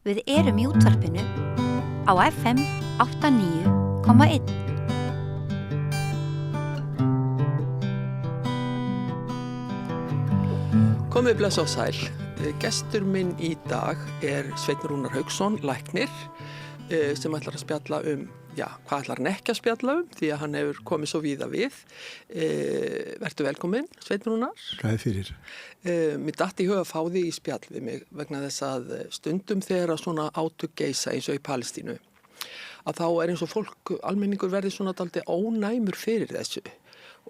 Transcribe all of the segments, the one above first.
Við erum í útvarpinu á FM 89,1. Komið bless og sæl. Gestur minn í dag Sveinn Rúnar Hauksson, læknir, sem ætlar að spjalla hvað ætlar hann ekki að spjalla því að hann hefur komið svo víða við. Vertu velkominn, Sveinn Rúnar. Gæði fyrir. Mér datt í huga að fá því í spjall við mig vegna þess að stundum þegar að svona átök geisa eins og í Palestínu, að þá eins og fólk, almenningur verði svona dálítið ónæmur fyrir þessu.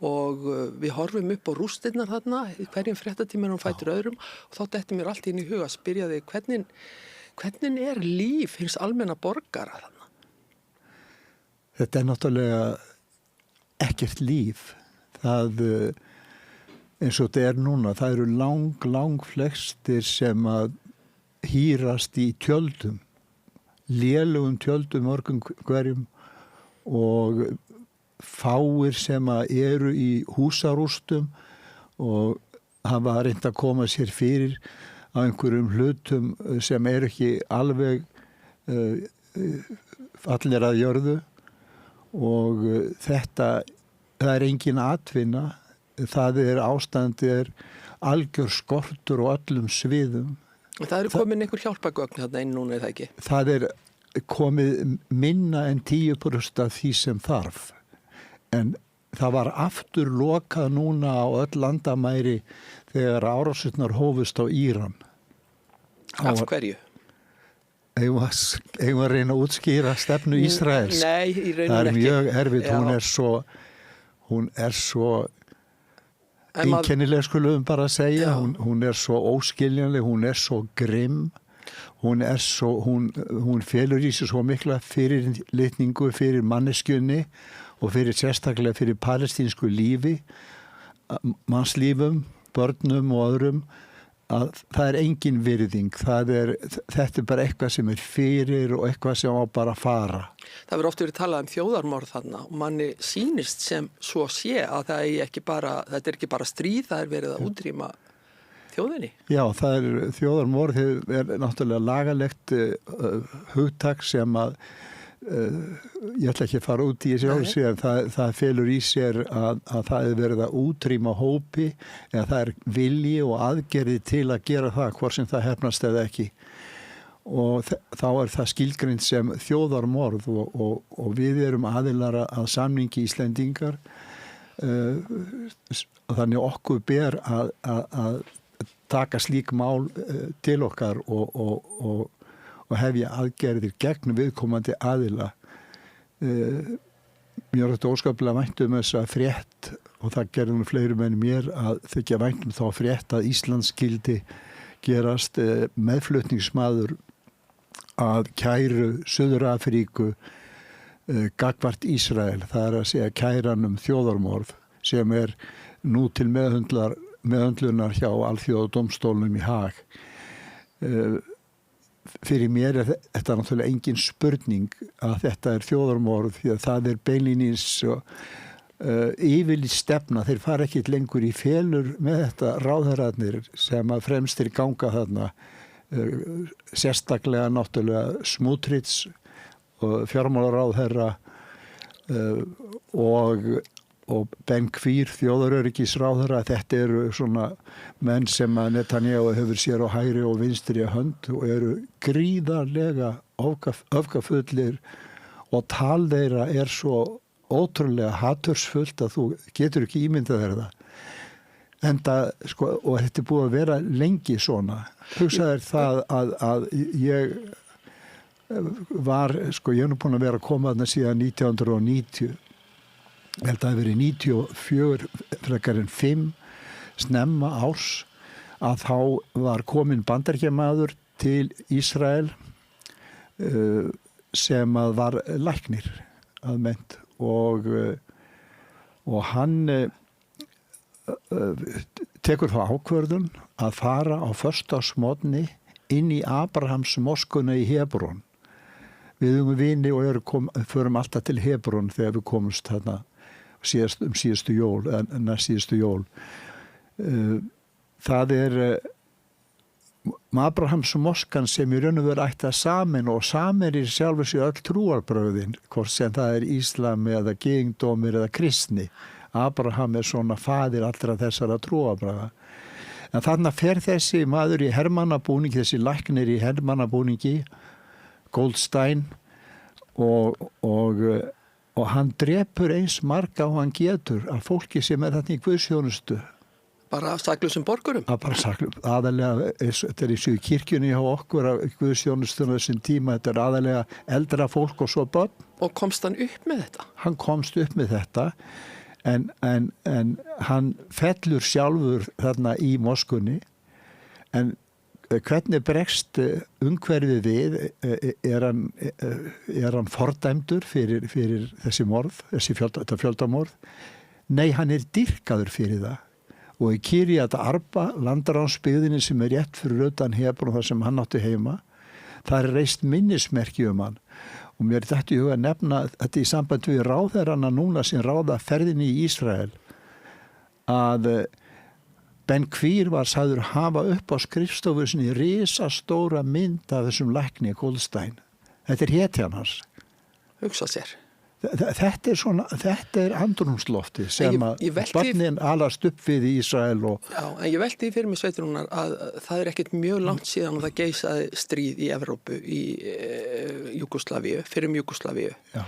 Og við horfum upp á rústirnar þarna í hverjum fréttatímanum og fætur öðrum og þá detti mér allt inn í huga að spyrja þig hvernig líf hins almenna borgara þarna? Þetta náttúrulega ekkert líf. Það, eins og þetta núna, það eru lang flestir sem að hýrast í tjöldum, lélugum tjöldum mörgum hverjum og fáir sem eru í húsarústum og hafa reynt að koma sér fyrir á einhverjum hlutum sem ekki alveg fallir að jörðu og það engin atvinna, ástandið algjör skortur á öllum sviðum. Það eru komin einhver hjálpagögn þarna inn núna, eða ekki? Það komið minna en 10% af því sem þarf. En það var aftur lokað núna á öll landamæri þegar árásirnar hófust á Íran. Af hverju? Eigum að reyna að útskýra stefnu Ísraels. Nei, í raun og ekki. Það mjög erfitt, hún er svo einkennileg skulum bara að segja. Hún er svo óskiljanleg, hún er svo grimm. Hún felur í sig svo mikla fyrirlitningu fyrir manneskjunni og sérstaklega fyrir palestínsku lífi, mannslífum, börnum og öðrum, að það engin virðing. Þetta bara eitthvað sem fyrir og eitthvað sem á bara að fara. Það verður oft verið talað þjóðarmorð þarna og manni sýnist sem svo sé að þetta ekki bara stríð, það verið að útrýma þjóðinni. Já, þjóðarmorð náttúrulega lagalegt hugtak sem að ég ætla ekki að fara út í þessi en það felur í sér að það verið að útrýma hópi eða það vilji og aðgerði til að gera það, hvort sem það hefnast eða ekki. Og þá það skilgreind sem þjóðarmorð og við erum aðilar að samningi Íslendingar, þannig okkur ber að taka slík mál til okkar og hefja aðgerðir gegn viðkomandi aðila. Mér þetta óskaplega vænt þessa frétt og það gerði fleiri menn mér að þykja vænt þá frétt að Ísland skyldi gerast meðflutningsmaður að kæru Suður-Afríku gagnvart Ísrael. Það að segja kæran þjóðarmorð sem nú til meðhöndlunar hjá Alþjóðadómstólnum í Haag. Fyrir mér þetta náttúrulega engin spurning að þetta þjóðarmorð því að það beinlínis yfirlýst stefna. Þeir fara ekki lengur í felur með þetta ráðherrarnir sem að fremstir ganga þarna, sérstaklega náttúrulega Smotrich og fjármálaráðherra og Ben Gvir, þjóðaröryggisráðherra. Þetta eru svona menn sem að Netanyahu hefur sér á hægri og vinstri hönd og eru gríðarlega öfgafullir og tal þeirra svo ótrúlega hatursfullt að þú getur ekki ímyndað þér það. Og þetta búið að vera lengi svona. Hugsaðu þér það að ég er nú búin að vera að koma þarna síðan 1990. Ég held að það verið 94 frekar en 5 snemma árs að þá var komin bandaríkjamaður til Ísrael sem að var læknir almennt og hann tekur þá ákvörðun að fara á föstudagsmorgni inn í Abrahams moskuna í Hebron. Við vini og förum alltaf til Hebron þegar við komumst þarna síðustu jól, næst síðustu jól. Það Abrahams moskan sem í raun og veru ætti að samin og samin í sjálfu sig öll trúarbrögðin, hvort sem það íslam eða gyðingdómur eða kristni. Abraham svona faðir allra þessara trúarbragða. En þarna fer þessi maður í hermannabúningi, þessi læknir í hermannabúningi, Goldstein, og hann drepur eins marga og hann getur af fólki sem þarna í guðsþjónustu. Bara saklusum borgurum? Bara saklum, aðalega, þetta í Suður kirkjunni hjá okkur af guðsþjónustunum þessum tíma, þetta aðalega eldra fólk og svo börn. Og komst hann upp með þetta? Hann komst upp með þetta. En hann fellur sjálfur þarna í moskunni, en hvernig bregst umhverfið við, hann fordæmdur fyrir þessi morð, þetta fjöldamorð? Nei, hann dýrkaður fyrir það. Og í Kiryat Arba, landaránsbyggðinni sem rétt fyrir utan Hebron þar sem hann átti heima, það reist minnismerki hann. Og mér þetta í huga að nefna þetta í samband við ráðherrana núna sem ráða ferðinni í Ísrael, að Ben Quir var sagður hafa upp á skrifstofu sinni risastóra mynd af þessum lækni Goldstein. Þetta hetjan hans. Hugsa sér. Þetta andrúmslofti sem að barnin alast upp við í Ísrael. Já, en ég velti fyrir mig Sveitrúnar að það ekkert mjög langt síðan að það geisaði stríð í Evrópu, í Júgóslavíu, fyrir Júgóslavíu. Já.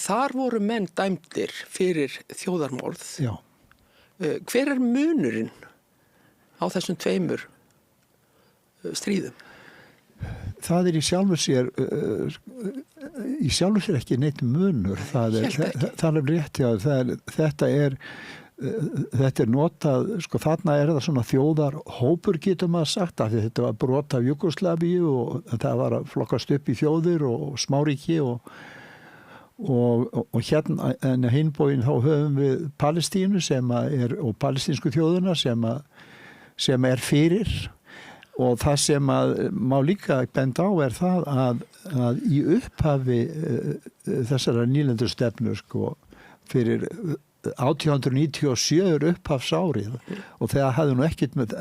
Þar voru menn dæmdir fyrir þjóðarmorð. Já. Hver munurinn á þessum tveimur stríðum? Það í sjálfu sér ekki neitt munur. Það rétt, já. Þetta notað, þarna það svona þjóðarhópur getur maður sagt, af því þetta var brot af Júgóslavíu og það var að flokkast upp í þjóðir og smáríki og hérna en hinbóginn þá höfum við Palestínu og palestínsku þjóðuna sem fyrir. Og það sem má líka benda á það að í upphafi þessara nýlendustefnu fyrir 1897 upphafsárið og þegar hafði nú ekkert með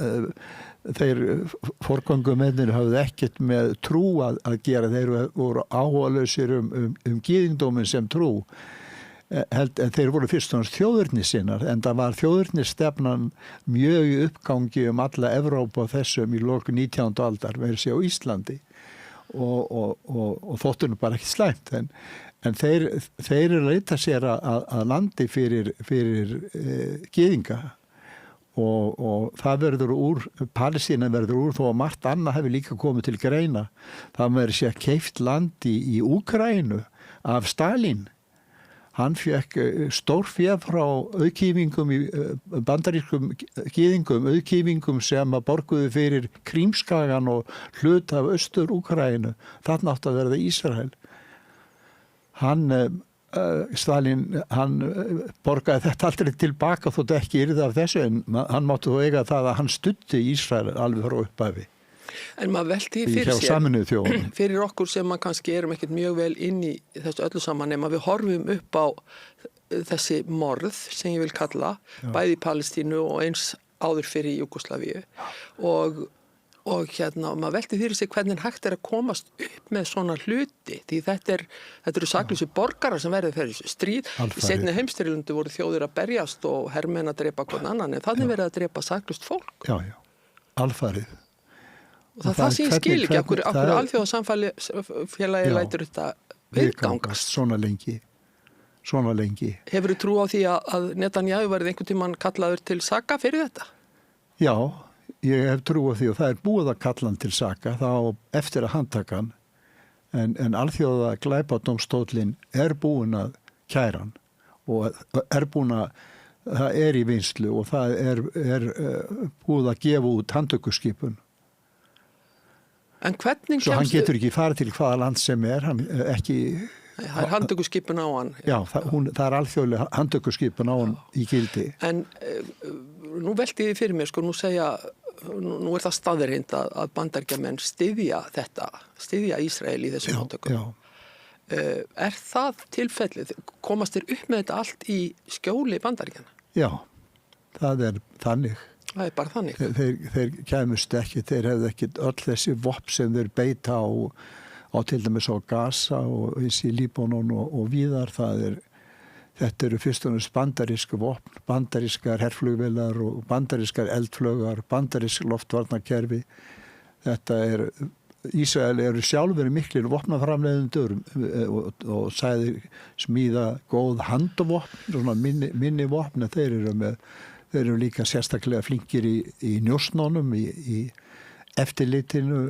þeir forgöngumennir hafði ekkert með trú að gera, þeir voru áhugalausir gyðingdóminn sem trú. En þeir voru fyrst og náttúrulega þjóðurnissinnar, en það var þjóðurnisstefnan mjög í uppgangi alla Evrópu og þessum í lok 19. aldar, verið sér á Íslandi og þóttunum bara ekki slæmt, en þeir leita sér að landi fyrir gyðinga og það verður Palestína verður úr þó að margt annað hefur líka komið til greina. Það verður sér keypt landi í Úkraínu af Stalin. Hann fekk stórfé frá auðkýfingum í bandarískum gyðingum, auðkýfingum sem að borguðu fyrir Krímskagan og hlut af Austur-Úkraínu. Þarna átti að verða Ísrael. Stalin, hann borgaði þetta aldrei tilbaka þótt ekki yrði af þessu, en hann mátti þó eiga það að hann studdi Ísrael alveg frá upphafi. En maður velti fyrir sér, fyrir okkur sem maður kannski erum ekkert mjög vel inn í þessu öllu saman, nema við horfum upp á þessi morð sem ég vil kalla, bæði í Palestínu og eins áður fyrir Júgóslavíu og maður velti fyrir sig hvernig hægt að komast upp með svona hluti, því þetta eru saklausu borgarar sem verður fyrir þessu stríð. Í seinni heimsstyrjaldi voru þjóðir að berjast og hermenn að drepa hvern annan, en þannig verið að drepa saklaust fólk. Já, alfarið. Og það sem ég skil ekki, okkur alþjóðasamfélagi lætur þetta viðgangast. Svona lengi. Hefur þú trú á því að Netanyahu verið einhvern tímann kallaður til saka fyrir þetta? Já, ég hef trú á því og það búið að kalla hann til saka þá eftir að handtaka hann, en alþjóða glæpadómstóllinn búin að kæra hann og búin að það í vinnslu og það búið að gefa út handtökuskipun. En hvernig svo hann getur ekki farið til hvaða land sem hann ekki. Það handtökuskipun á hann. Já, það alþjóðlega handtökuskipun á hann í gildi. En nú velti ég fyrir mér, nú er það staðreind að Bandaríkjamenn styðja Ísrael í þessum handtökum. Já. Það tilfellið? Komast þeir upp með þetta allt í skjóli Bandaríkjanna? Já, það þannig. Það bara þannig. Þeir kæmust ekki, þeir hefðu ekki öll þessi vopn sem þeir beita á til dæmis á Gaza og í Líbanon og víðar. Þetta eru fyrst og næst bandarísku vopn, bandarískar herflugvélar og bandarískar eldflögar, bandarísk loftvarnakerfi. Ísrael eru sjálfur miklir vopnaframleiðendur og sagði smíða góð handvopn, svona minni vopn, þeir eru líka sérstaklega flinkir í njósnunum, í eftirlitinu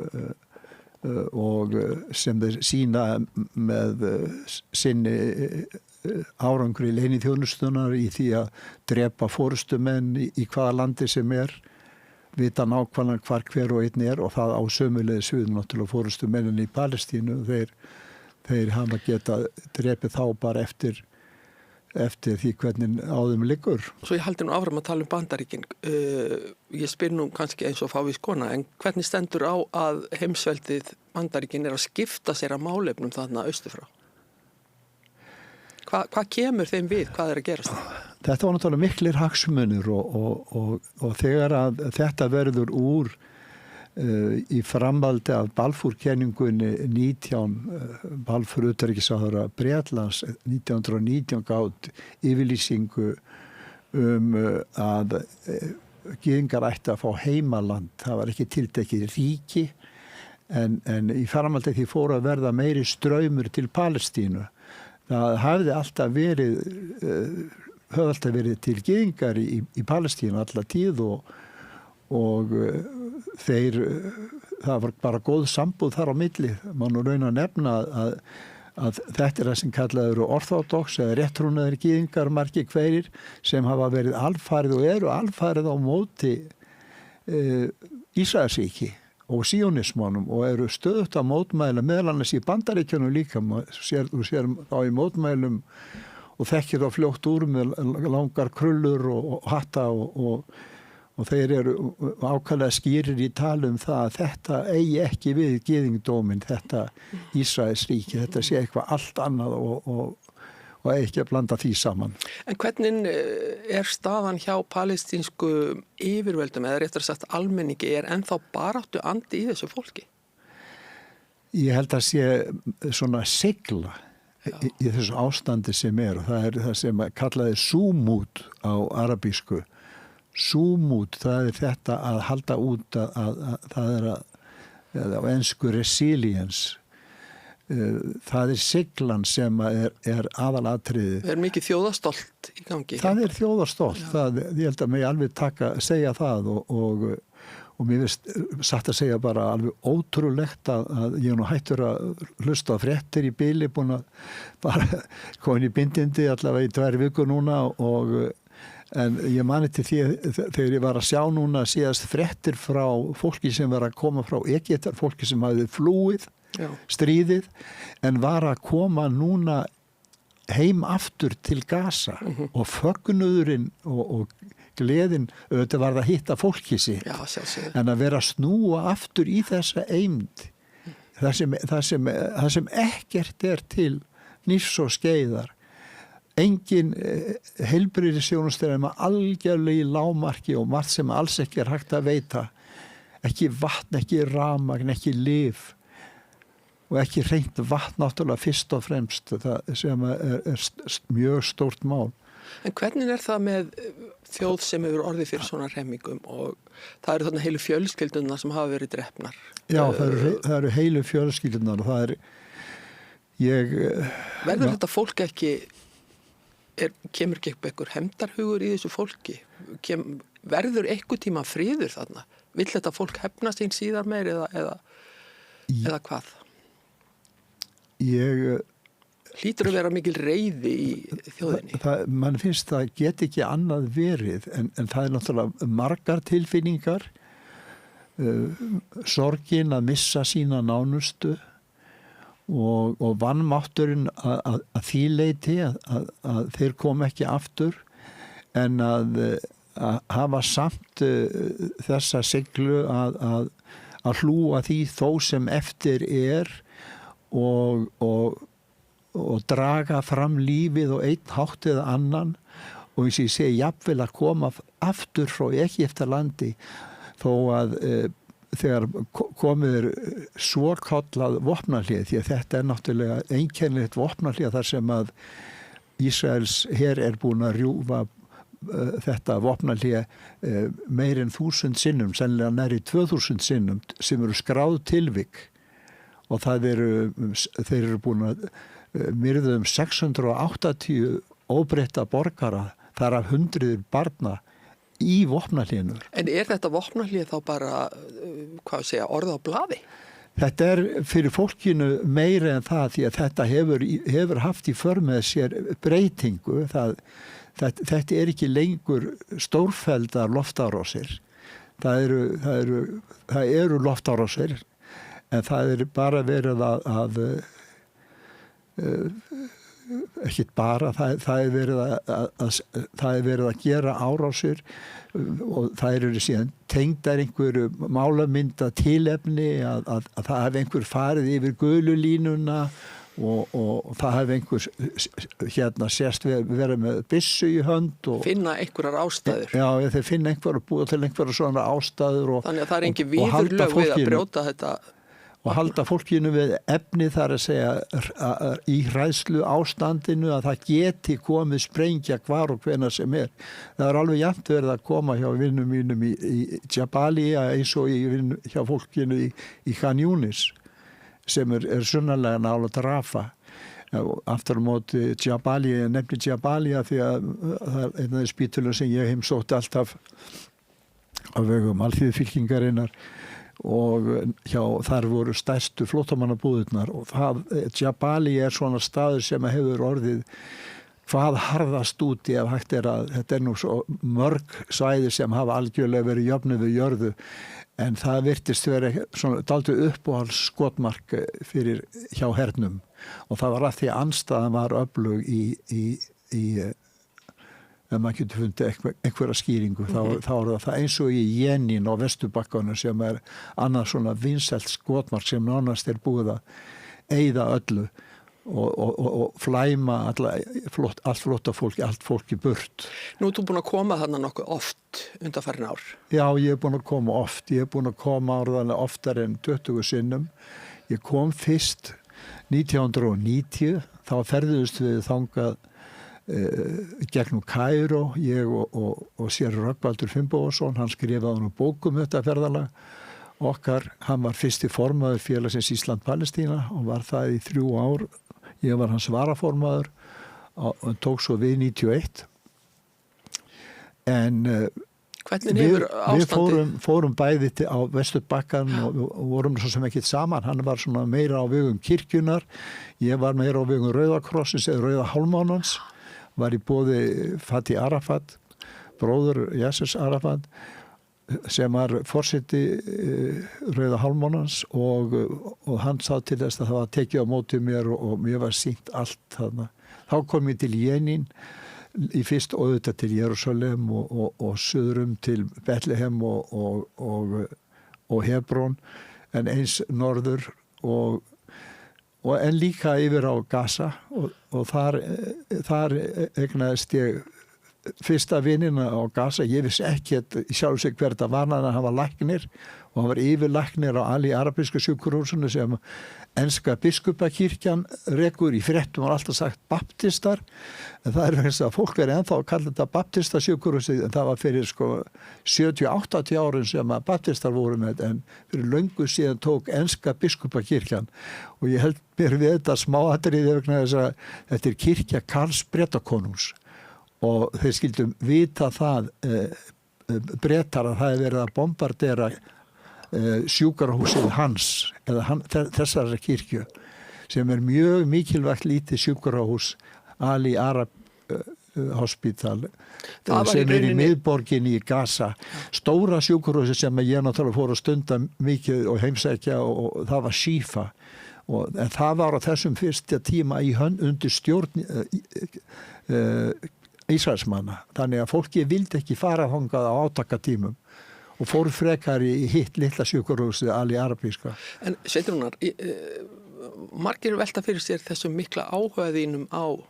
og sem þeir sýna með sinni árangri í leyniþjónustunar í því að drepa forystumenn í hvaða landi sem vita nákvæmlega hver og einn og það á sömuleiðis við náttúrulega forystumennin í Palestínu. Þeir hafa getað drepið þá bara eftir því hvernig á þeim liggur. Svo ég haldi nú áfram að tala Bandaríkin. Ég spyr nú kannski eins og fávís kona, en hvernig stendur á að heimsveldið Bandaríkin að skipta sér að málefnum þarna austurfrá? Hvað kemur þeim við? Hvað að gerast það? Þetta var náttúrulega miklir hagsmunir og þegar að þetta verður úr í framhaldi af Balfour-kenningunni 19 Balfour utanríkisráðherra Bretlands 1919 gátt yfirlýsingu að gyðingar ætti að fá heimaland. Það var ekki tiltekið ríki en í framhaldi því fór að verða meiri straumur til Palestínu. Það höfðu alltaf verið til gyðingar í Palestínu alla tíð og það var bara góð sambúð þar á milli. Man raun að nefna að þetta það sem kallað eru orthodox eða réttrúnaðir gyðingar margir hverjir sem hafa verið alfarið og eru alfarið á móti Ísraelsríki og sionismannum og eru stöðugt að mótmæla meðal annars í Bandaríkjunum líka. Þú sér þá í mótmælum og þekkir þá fljótt úr með langar krullur og hatta og þeir eru ákaflega skýrir í tali það að þetta eigi ekki við gyðingdóminn, þetta Ísraelsríki, þetta sé eitthvað allt annað og ekki að blanda því saman. En hvernig staðan hjá palestínsku yfirvöldum eða réttar sagt almenningi ennþá baráttu andi í þessu fólki? Ég held að sé svona sigla í þessu ástandi sem og það það sem kallaði súmút á arabísku. Súmút, það þetta að halda út að það á ensku resilience. Það siglan sem aðalatriði. Það mikið þjóðastolt í gangi. Það þjóðastolt. Ég held að mig alveg segja það og mér finnst satt að segja bara alveg ótrúlegt að ég nú hættur að hlusta á fréttir í bili, búin að bara komin í bindindi allavega í 2 vikur núna en ég mani til því þegar ég var að sjá núna síðast fréttir frá fólki sem var að koma frá Egyptar, fólki sem hafði flúið stríðið en var að koma núna heim aftur til Gaza og fögnuðurinn og gleðin, auðvitað var það hitta fólki sig en að vera að snúa aftur í þessa eymd það sem ekkert til nýfs og skeiðar engin heilbrigðisþjónusta með algjörlega í lágmarki og margt sem alls ekki hægt að veita ekki vatn, ekki rafmagn, ekki lyf og ekki hreint vatn náttúrulega fyrst og fremst sem mjög stórt mál. En hvernig það með þjóð sem hefur orðið fyrir svona hremmingum og það eru þarna heilu fjölskyldunar sem hafa verið drepnar? Já, það eru heilu fjölskyldunar og það Verður þetta fólk ekki, kemur ekki einhver hefndarhugur í þessu fólki? Verður einhver tíma friður þarna? Vill þetta fólk hefna sín síðar meir eða hvað? Hlýtur að vera mikil reiði í þjóðinni. Man finnst það get ekki annað verið en það náttúrulega margar tilfinningar sorgin að missa sína nánustu og vannmátturinn að því leyti að þeir kom ekki aftur en að hafa samt þessa siglu að hlúa því þó sem eftir og draga fram lífið og einn hátt eða annan og eins og ég segi jafnvel að koma aftur frá Egyptalandi þó að þegar komið svo kallað vopnahlé, því að þetta náttúrulega einkennilegt vopnahlé þar sem að Ísraels her búin að rjúfa þetta vopnahlé meir en 1000 sinnum, sennilega nærri 2000 sinnum sem eru skráð tilvik og þeir eru búin að myrða 680 óbreytta borgara, þar af 100 barna í vopnahlénu. En þetta vopnahlé þá bara, orð á blaði? Þetta fyrir fólkinu meira en það því að þetta hefur haft í för með sér breytingu. Þetta ekki lengur stórfelldar loftárásir. Það eru loftárásir en það bara verið að ekkert bara, það verið að gera árásir og það eru síðan tengdar einhverju málamynda tilefni að það hefði einhver farið yfir gululínuna og það hefði einhver sérst verið með byssu í hönd og finna einhverjar ástæður. Já, þeir finna búa til einhverjar svona ástæður þannig að það engin viðurlög við að brjóta þetta og halda fólkinu við efni þar að segja í hræðslu ástandinu að það geti komið sprengja hvar og hvenær sem Það alveg jafnt verið að koma hjá vinnum mínum í Jabalia eins og hjá fólkinu í Khan Yunis sem sunnalega nálægt Rafa. Aftur á móti Jabalia, ég nefni Jabalia því að það einn af þeim spítulum sem ég heimsótti alltaf á vegum alþýðufylkingarinnar og þar voru stærstu flóttamannabúðirnar og Jabali svona staður sem hefur orðið hvað harðast úti ef hægt að þetta nú svo mörg svæði sem hafa algjörlega verið jöfnuð við jörðu en það virtist verið svona dálítið uppáhalds skotmark fyrir hjá hernum og það var að því að andstaðan var öflug í ef maður getur fundið einhverja skýringu þá það eins og í Jenin á Vesturbakkanum sem annað svona vinsælt skotmark sem nánast búið að eyða öllu og flæma allt flotta fólki, allt fólki burt. Nú þú búin að koma þarna nokkuð oft undanfarin ár? Já, ég búin að koma oft. Ég búin að koma áraðanlega oftar en 20 sinnum. Ég kom fyrst 1990, þá ferðuðust við þangað gegnum Kaíró, ég og sér Rögnvaldur Finnbogason, hann skrifaði nú bókum þetta ferðalag okkar, hann var fyrsti formaður félagsins Ísland-Palestína og var það í 3 ár, ég var hans varaformaður og tók svo við 91 en við fórum bæði á Vesturbakkan og vorum svo sem ekkert saman, hann var svona meira á vegum kirkjunar, ég var meira á vegum Rauðakrossins eða Rauða Hálmánans var í boði Fatih Arafat, bróður Yasser Arafat, sem var forseti Rauða Hálmánans og hann sá til þess að það var tekið á móti mér og mér var sýnt allt þarna. Þá kom ég til Jenin, í fyrst auðvitað til Jerúsalem og suðrum til Betlehem og Hebron, en eins norður og en líka yfir á Gaza og þar eignaðist ég fyrsta vinina á Gaza. Ég vissi ekki sjálf sig hver þetta var, hann var læknir og hann var yfirlæknir á Ali arabíska sjúkrahúsinu sem enska biskupakirkjan rekur. Í fréttum var alltaf sagt baptistar, en það vegna að fólk verið ennþá að kalla þetta baptistasjúkrahúsið, en það var fyrir 70-80 árum sem að baptistar voru með, en fyrir löngu síðan tók enska biskupakirkjan og ég held mér við þetta smáatriði vegna þess að þetta kirkja Karls Bretakonungs og þeir skildum vita það Bretar að það verið að bombardera sjúkrahúsið hans eða þessari kirkju sem mjög mikilvægt lítið sjúkrahús Ali Arab Hospital sem í miðborginni í Gaza. Stóra sjúkrahúsið sem ég náttúrulega fór að stunda mikið og heimsækja og það var Shifa en það var á þessum fyrsta tíma undir stjórn Ísraelsmanna. Þannig að fólki vildi ekki fara þangað á átakatímum og fór frekar í hitt litla sjúkrahúsið Ali arabíska. En Sveinrúnar, margir velta fyrir sér þessum mikla áhugaðínum á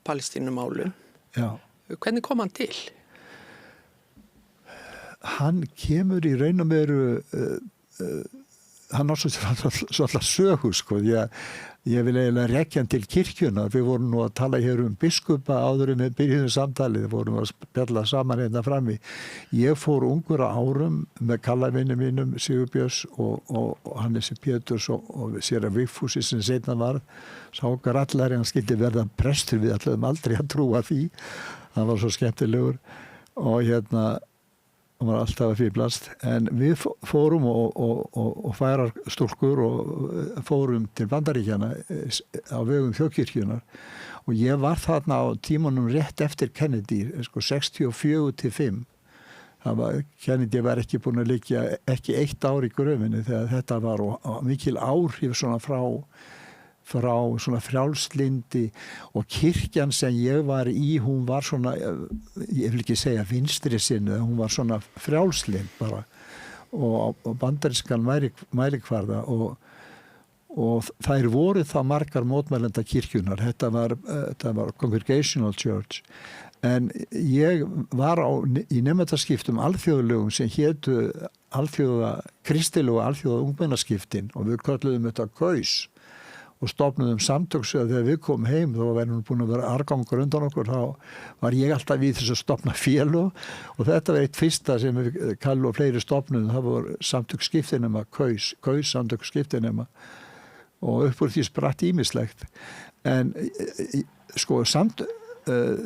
Palestínumálum. Já. Hvernig kom hann til? Hann kemur í raun og veru, hann á svolítið sögu, sko. Ég vil eiginlega rekja hann til kirkjuna. Við vorum nú að tala hér biskupa áður en við byrjuðum samtalið. Við vorum að spjalla saman hérna frammi. Ég fór ungur á árum með kallavinni mínum, Sigurbjörns og Hannesi Péturs og séra Vigfúsi sem seinna var. Sá okkar allar en hann skildi verða prestur, við ætluðum aldrei að trúa því. Hann var svo skemmtilegur og hann var alltaf að fýblast, en við fórum og færar stúlkur og fórum til Bandaríkjana á vegum þjóðkirkjunar og ég var þarna á tímanum rétt eftir Kennedy, 64-5. Kennedy var ekki búin að liggja ekki 1 ár í gröfinni þegar þetta var og mikil áhrif svona frá svona frjálslindi og kirkjan sem ég var í, hún var svona, ég vil ekki segja vinstri sinni, hún var svona frjálslind bara og bandarískan mælikvarða og þær voru þá margar mótmælenda kirkjunar, þetta var Congregational Church, en ég var í nemataskiptum alþjóðlegum sem hétu kristilega alþjóða ungmennaskiptin og við kölluðum þetta KAUS og stofnuðum samtöksöðu þegar við komum heim, þá var hún búin að vera argangur undan okkur, þá var ég alltaf í þess að stofna félög og þetta var eitt fyrsta sem við kallu og fleiri stofnuðum, það var samtöksskiptinema, KAUS samtöksskiptinema og upp úr því spratt ýmislegt. En sko,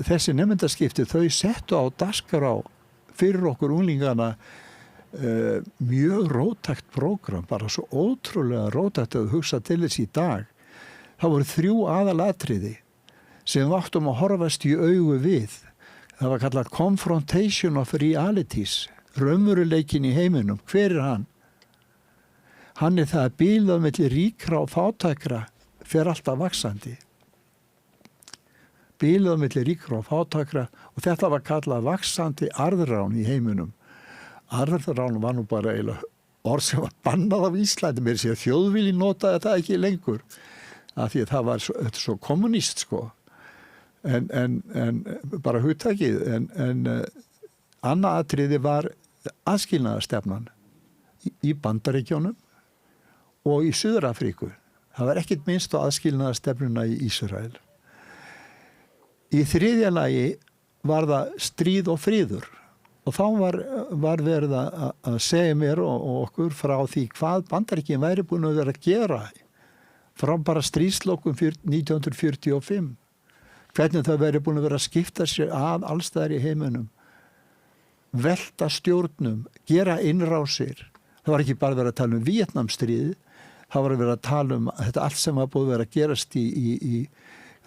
þessi nemendaskipti, þau settu á dagskrá fyrir okkur unglingana mjög róttækt prógram, bara svo ótrúlega róttækt að hugsa til þess í dag. Það voru 3 aðalatriði sem við áttum að horfast í augu við. Það var kallað confrontation of realities, raunveruleikin í heiminum. Hver er hann? Hann er það að bilið milli ríkra og fátækra fer alltaf vaxandi. Bilið milli ríkra og fátækra og þetta var kallað vaxandi arðrán í heiminum. Arðrán var nú bara eiginlega orð sem var bannað af Íslandi, mér sé að Þjóðvilji notaði þetta ekki lengur af því að það var svo kommunist sko en bara hugtakið en annað atriði var aðskilnaðarstefnan í Bandaríkjunum og í Suður-Afríku. Það var ekkert minnst á aðskilnaðarstefnuna í Ísrael. Í 3. lagi var það stríð og friður og þá var verið að segja mér og okkur frá því hvað Bandaríkin væri búin að vera að gera frá bara stríðslokum 1945. Hvernig það væri búin að vera að skipta sér að allstaðar í heiminum. Velta stjórnum, gera innrásir. Það var ekki bara verið að tala um Víetnamstríð, það var verið að tala um þetta allt sem var búið að vera að gerast í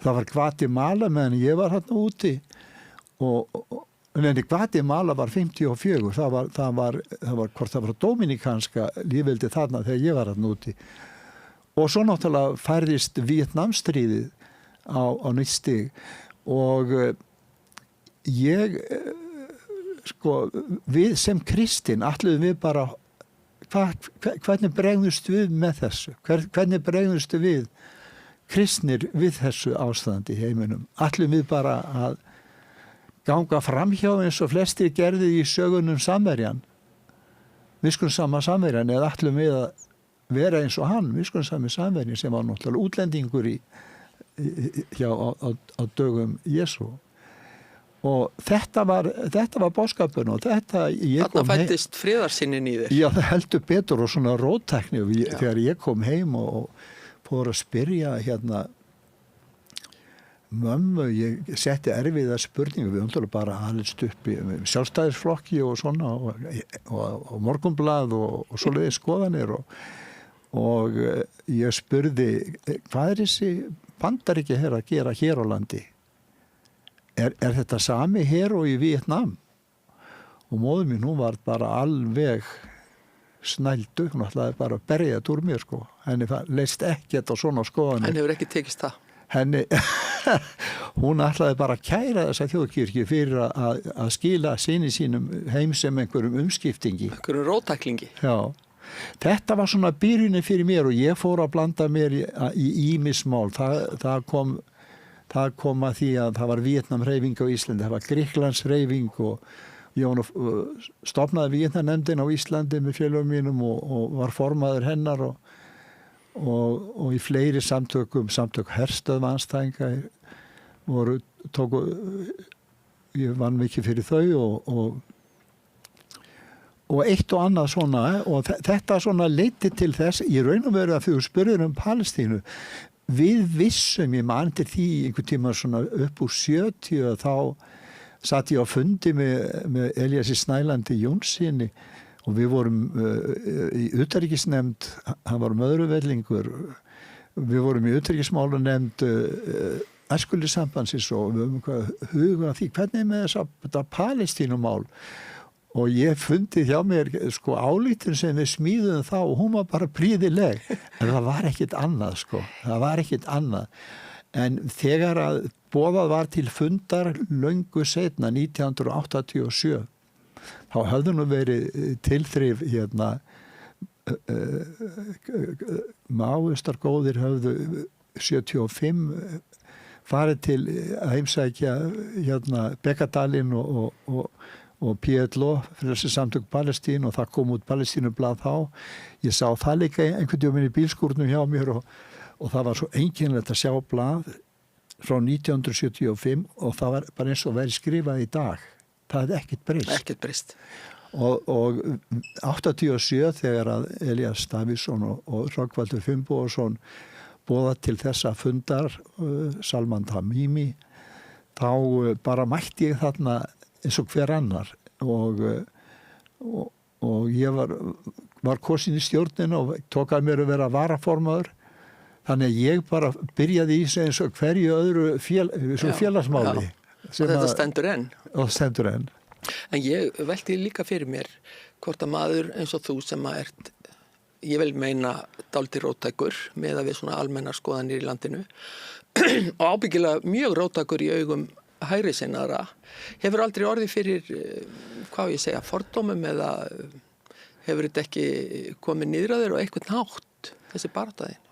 það var Guatemala meðan ég var hérna úti en Guatemala var 54, það var hvort það var Dominikanska lífveldi þarna þegar ég var hérna úti og svo náttúrulega færðist Víetnamstríðið á nýtt stig og ég sko, við sem kristinn ætluðum við bara hvernig bregðumst við með þessu, hvernig bregðumst við kristnir við þessu ástandi í heiminum, ætluðum við bara að ganga framhjá eins og flestir gerði í sögunum Samverjan, miskunnsama Samverjan, eða ætlum við að vera eins og hann, miskunnsami Samverjan sem var náttúrulega útlendingur á dögum Jesú. Og þetta var boðskapurinn og þarna fættist friðarsinnin í þér. Já, það heldur betur og svona róttækni þegar ég kom heim og fór að spyrja hérna mömmu, ég setti erfiða spurningu, við umtölu bara aðlist upp í sjálfstæðisflokki og svona og morgunblað og svoleiðis skoðanir og ég spurði hvað er þessi Bandaríki að gera hér á landi? Er þetta sami hér og í Víetnam? Og móður mín, hún var bara alveg snældu, hún ætlaði bara að berja þetta úr mér sko. Henni leist ekkert á svona skoðanir. Henni hefur ekki tekist það. Hún ætlaði bara að kæra þessa þjóðkirkju fyrir að skila syni sínum heim sem einhverjum umskiptingi. Einhverjum róttæklingi. Já. Þetta var svona byrjunin fyrir mér og ég fór að blanda mér í ýmis mál. Það kom það kom að því að það var Víetnamhreyfing á Íslandi, það var Grikklandshreyfing og ég stofnaði Víetnamnefndin á Íslandi með félögum mínum og var formaður hennar og í fleiri samtök herstöðvanstæðinga ég vann mikið fyrir þau og eitt og annað svona og þetta svona leiddi til þess í raun og veru að þú spurðir Palestínu við vissum, ég man til því einhvern tíma svona upp úr 70 og þá satt ég á fundi með Elíasi Snælandi Jónssoni og við vorum í utanríkisnefnd, hann var möðruvellingur, við vorum í utanríkismálanefnd æskulýðssambandsins og við höfum huga því hvernig með þetta Palestínumál og ég fundið hjá mér sko álítin sem við smíðum þá og hún var bara prýðileg en það var ekkert annað en þegar að boðað var til fundar löngu seinna 1987 þá höfðu nú verið tilþrif máistar góðir höfðu 75 farið til að heimsækja Bekadalinn og PLO, Frelsissamtök Palestínu og það kom út Palestínublað þá. Ég sá það líka einhvern veginn í bílskúrnum hjá mér og það var svo einkennilegt að sjá blað frá 1975 og það var bara eins og verið skrifað í dag. Það hefði ekkert breyst. Og 87 þegar að Elías Davíðsson og Rögnvaldur Finnbogason boða til þessa fundar Salman Tamimi þá bara mætti ég þarna eins og hver annar og ég var kosin í stjórnin og tók að mér að vera varaformaður þannig að ég bara byrjaði í sig eins og hverju öðru félagsmáli og þetta stendur enn En ég velti líka fyrir mér hvort að maður eins og þú sem að ert ég vil meina dálítið róttækur með að við svona almennar skoðanir í landinu og ábyggilega mjög róttækur í augum hægri sinnaðra hefur aldrei orðið fyrir fordómum eða hefur þetta ekki komið niður að þér og eitthvað nátt þessi baráttuðin?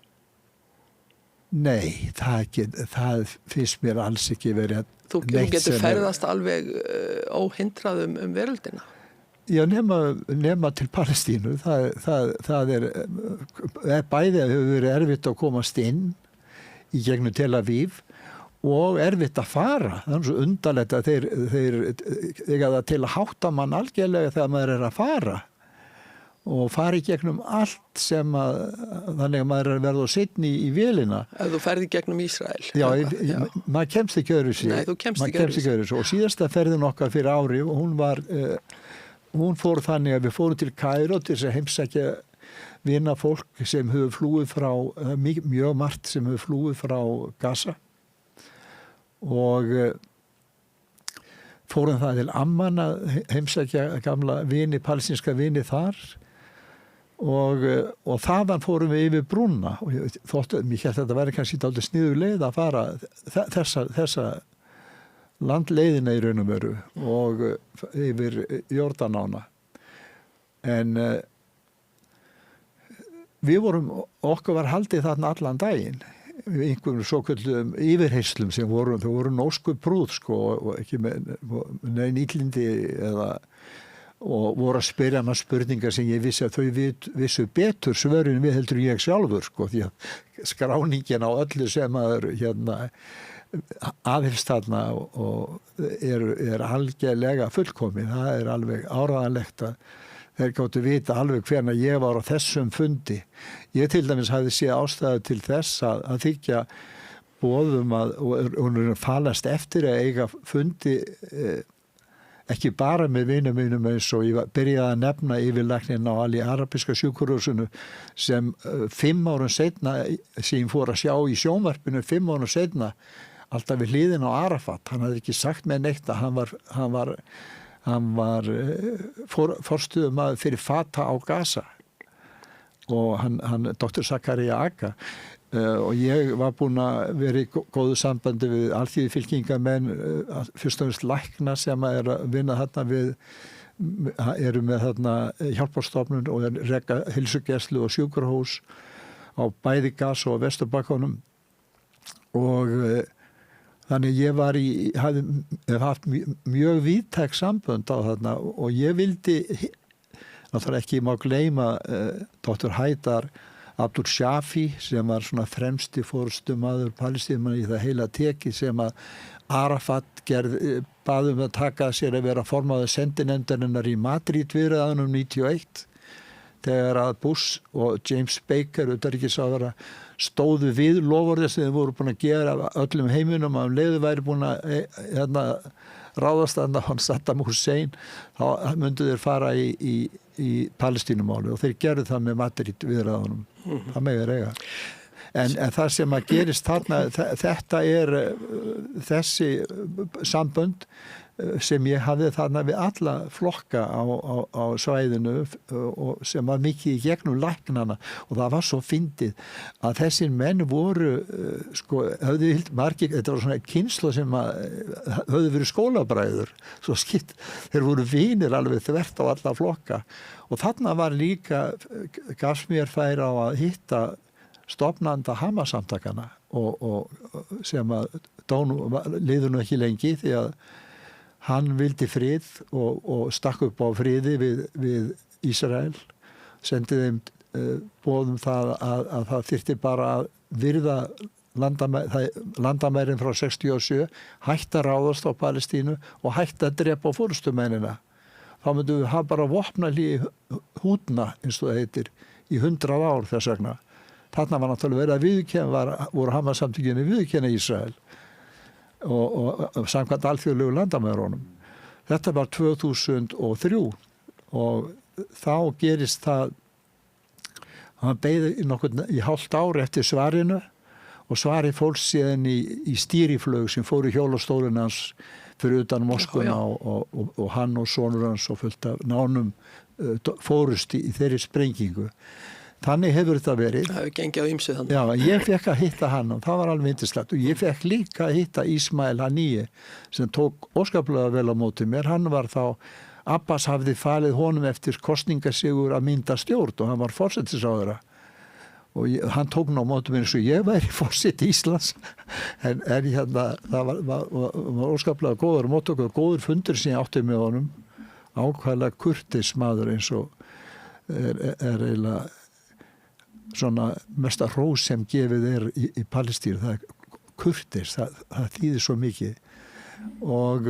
Nei, það finnst mér alls ekki verið Þú getur ferðast alveg óhindrað veröldina Já, nema til Palestínu. Það bæði hefur verið erfitt að komast inn í gegnum Tel Aviv og erfitt að fara. Það er svo undarlegt að þeir eiga það til að hátta mann algjörlega þegar maður að fara og fara í gegnum allt sem þannig að maður verður seinni í vélina. Ef þú ferði gegnum Ísrael. Já, maður kemst ekki öðru sig. Nei, þú kemst ekki öðru sig. Og síðasta ferðin okkar fyrir ári og hún fór þannig að við fórum til Kaíró til þess að heimsækja vina fólk sem hefur flúið frá, mjög margt sem hefur flúið frá Gaza og fórum það til Amman að heimsækja gamla palestínska vini þar og þaðan fórum við yfir brúna og ég hélt að þetta væri kannski dálítið sniðug leið að fara þessa landleiðina í raun og veru og yfir Jordanána. En okkur var haldið þarna allan daginn. Einhverjum svokölluðum yfirheyslum sem voru nósku prúð og ekki með nein illindi og voru að spyrja hana spurningar sem ég vissi að þau vissu betur svörin við heldur ég sjálfur því að skráningin á öllu sem aðeins þarna og er algjörlega fullkomin. Það er alveg áræðanlegt að þeir gáttu vita alveg hvernig ég var á þessum fundi. Ég til dæmis hafði séð ástæðu til þess að þykja boðum og falast eftir að eiga fundi ekki bara með vinum mínum eins og ég byrjaði að nefna yfirlækninn á Arabiska sjúkrahúsinu sem 5 árum seinna sem ég fór að sjá í sjónvarpinu 5 árum seinna alltaf við hliðin á Arafat. Hann hafði ekki sagt með neitt að hann var forstuðumaður fyrir Fatah á Gaza og hann Dr. Zakaria Aga og ég var búinn að vera í góðu sambandi við alþýðufylkingamenn, fyrst og fremst lækna sem að vinna þarna eru með þarna hjálparstofnun og reka heilsugæslu og sjúkrahús á bæði Gaza og Vesturbakkanum og Þannig ég hef haft mjög víðtæk sambönd á þarna og ég vildi, náttúrulega ekki má gleyma Dr. Haidar Abdul Shafi sem var svona fremsti forystumaður Palestínumanna í það heila teki sem að Arafat baðum að taka sér að vera formaður sendinefndarinnar í Madrid viðræðunum 91 þegar að Bush og James Baker utanríkisráðherra stóðu við loforðið sem þeir voru búin að gera öllum heiminum að leiðu væri búin að ráðast að Saddam Hussein þá myndu þeir fara í Palestínumáli og þeir gerðu það með Madrid viðræðunum. Það megir eiga. En það sem að gerist þarna, þetta þessi sambönd sem ég hafði þarna við alla flokka á svæðinu og sem var mikið í gegnum læknana og það var svo fyndið að þessir menn voru þetta var svona kynslóð sem höfðu verið skólabræður svo skipt, þeir voru vinir alveg þvert á alla flokka og þarna var líka gafst mér færi á að hitta stofnanda Hamas-samtakana og sem að liður nú ekki lengi því að hann vildi frið og stakk upp á friði við Ísrael, sendi þeim boðum það að það þyrfti bara að virða landamærin frá 67, hætta að ráðast á Palestínu og hætta að drepa forystumennina. Þá myndum við hafa bara vopnahlé húdna, eins og það heitir, í 100 ár þess vegna. Þarna var náttúrulega verið að viðurkenna, voru Hamas-samtökin viðurkenna Ísrael og samkvæmt alþjóðlegu landamærunum. Þetta var 2003 og þá gerist það hann beið í hálft ár eftir svarinu og svarið fólks síðan í stýriflög sem fóru í hjólastólinn hans fyrir utan Moskuna og hann og sonur hans og fullt af nánum fórust í þeirri sprengingu. Þannig hefur þetta verið. Það hefur gengið á ýmsu þannig. Já, ég fekk að hitta hann og það var alveg yndislegt og ég fekk líka að hitta Ismail Haniyeh sem tók óskaplega vel á móti mér. Hann var þá, Abbas hafði falið honum eftir kosningasigur að mynda stjórn og hann var forsætisráðherra og hann tók ná á móti mér eins og ég væri forseti Íslands en það var óskaplega góður móttöku og góður fundur sem ég átti með honum ákvæðlega kurteis maður eins og er eiginlega svona mesta hrós sem gefið í Palestínu, það kurteis, það þýðir svo mikið og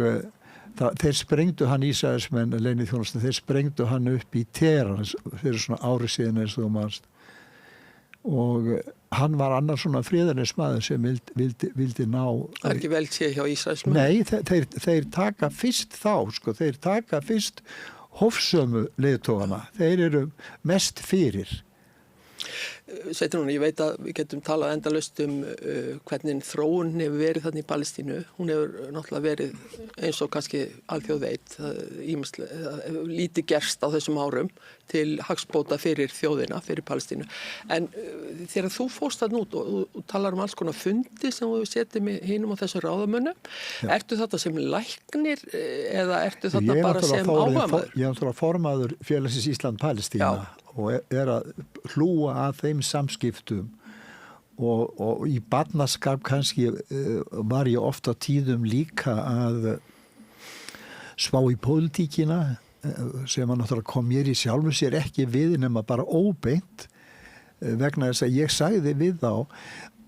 þeir sprengdu hann Ísraelsmenn leyniþjónustan, þeir sprengdu hann upp í Teheran fyrir svona ári síðan eins og manst og hann var annars svona friðarins maður sem vildi ná. Það er ekki vel séð hjá Ísraelsmenn? Nei, þeir taka fyrst þeir taka fyrst hófsömu leiðtogana, þeir eru mest fyrir. Sveitur núna, ég veit að við getum talað endalaust hvernig þróun hefur verið þarna í Palestínu. Hún hefur náttúrulega verið eins og kannski alþjóð veit, lítið gerst á þessum árum til hagsbóta fyrir þjóðina, fyrir Palestínu. En þegar þú fórst þarna út og talar alls konar fundi sem þú setið með hinum á þessum ráðamönnum, ertu þetta sem læknir eða ertu þetta bara sem áhugamaður? Ég er náttúrulega formaður Félagsins Ísland-Palestína. Og að hlúa að þeim samskiptum og í barnaskap kannski var ég ofta tíðum líka að svá í pólitíkina sem að náttúrulega kom mér í sjálfu sér ekki við nema bara óbeint vegna þess að ég sagði við þá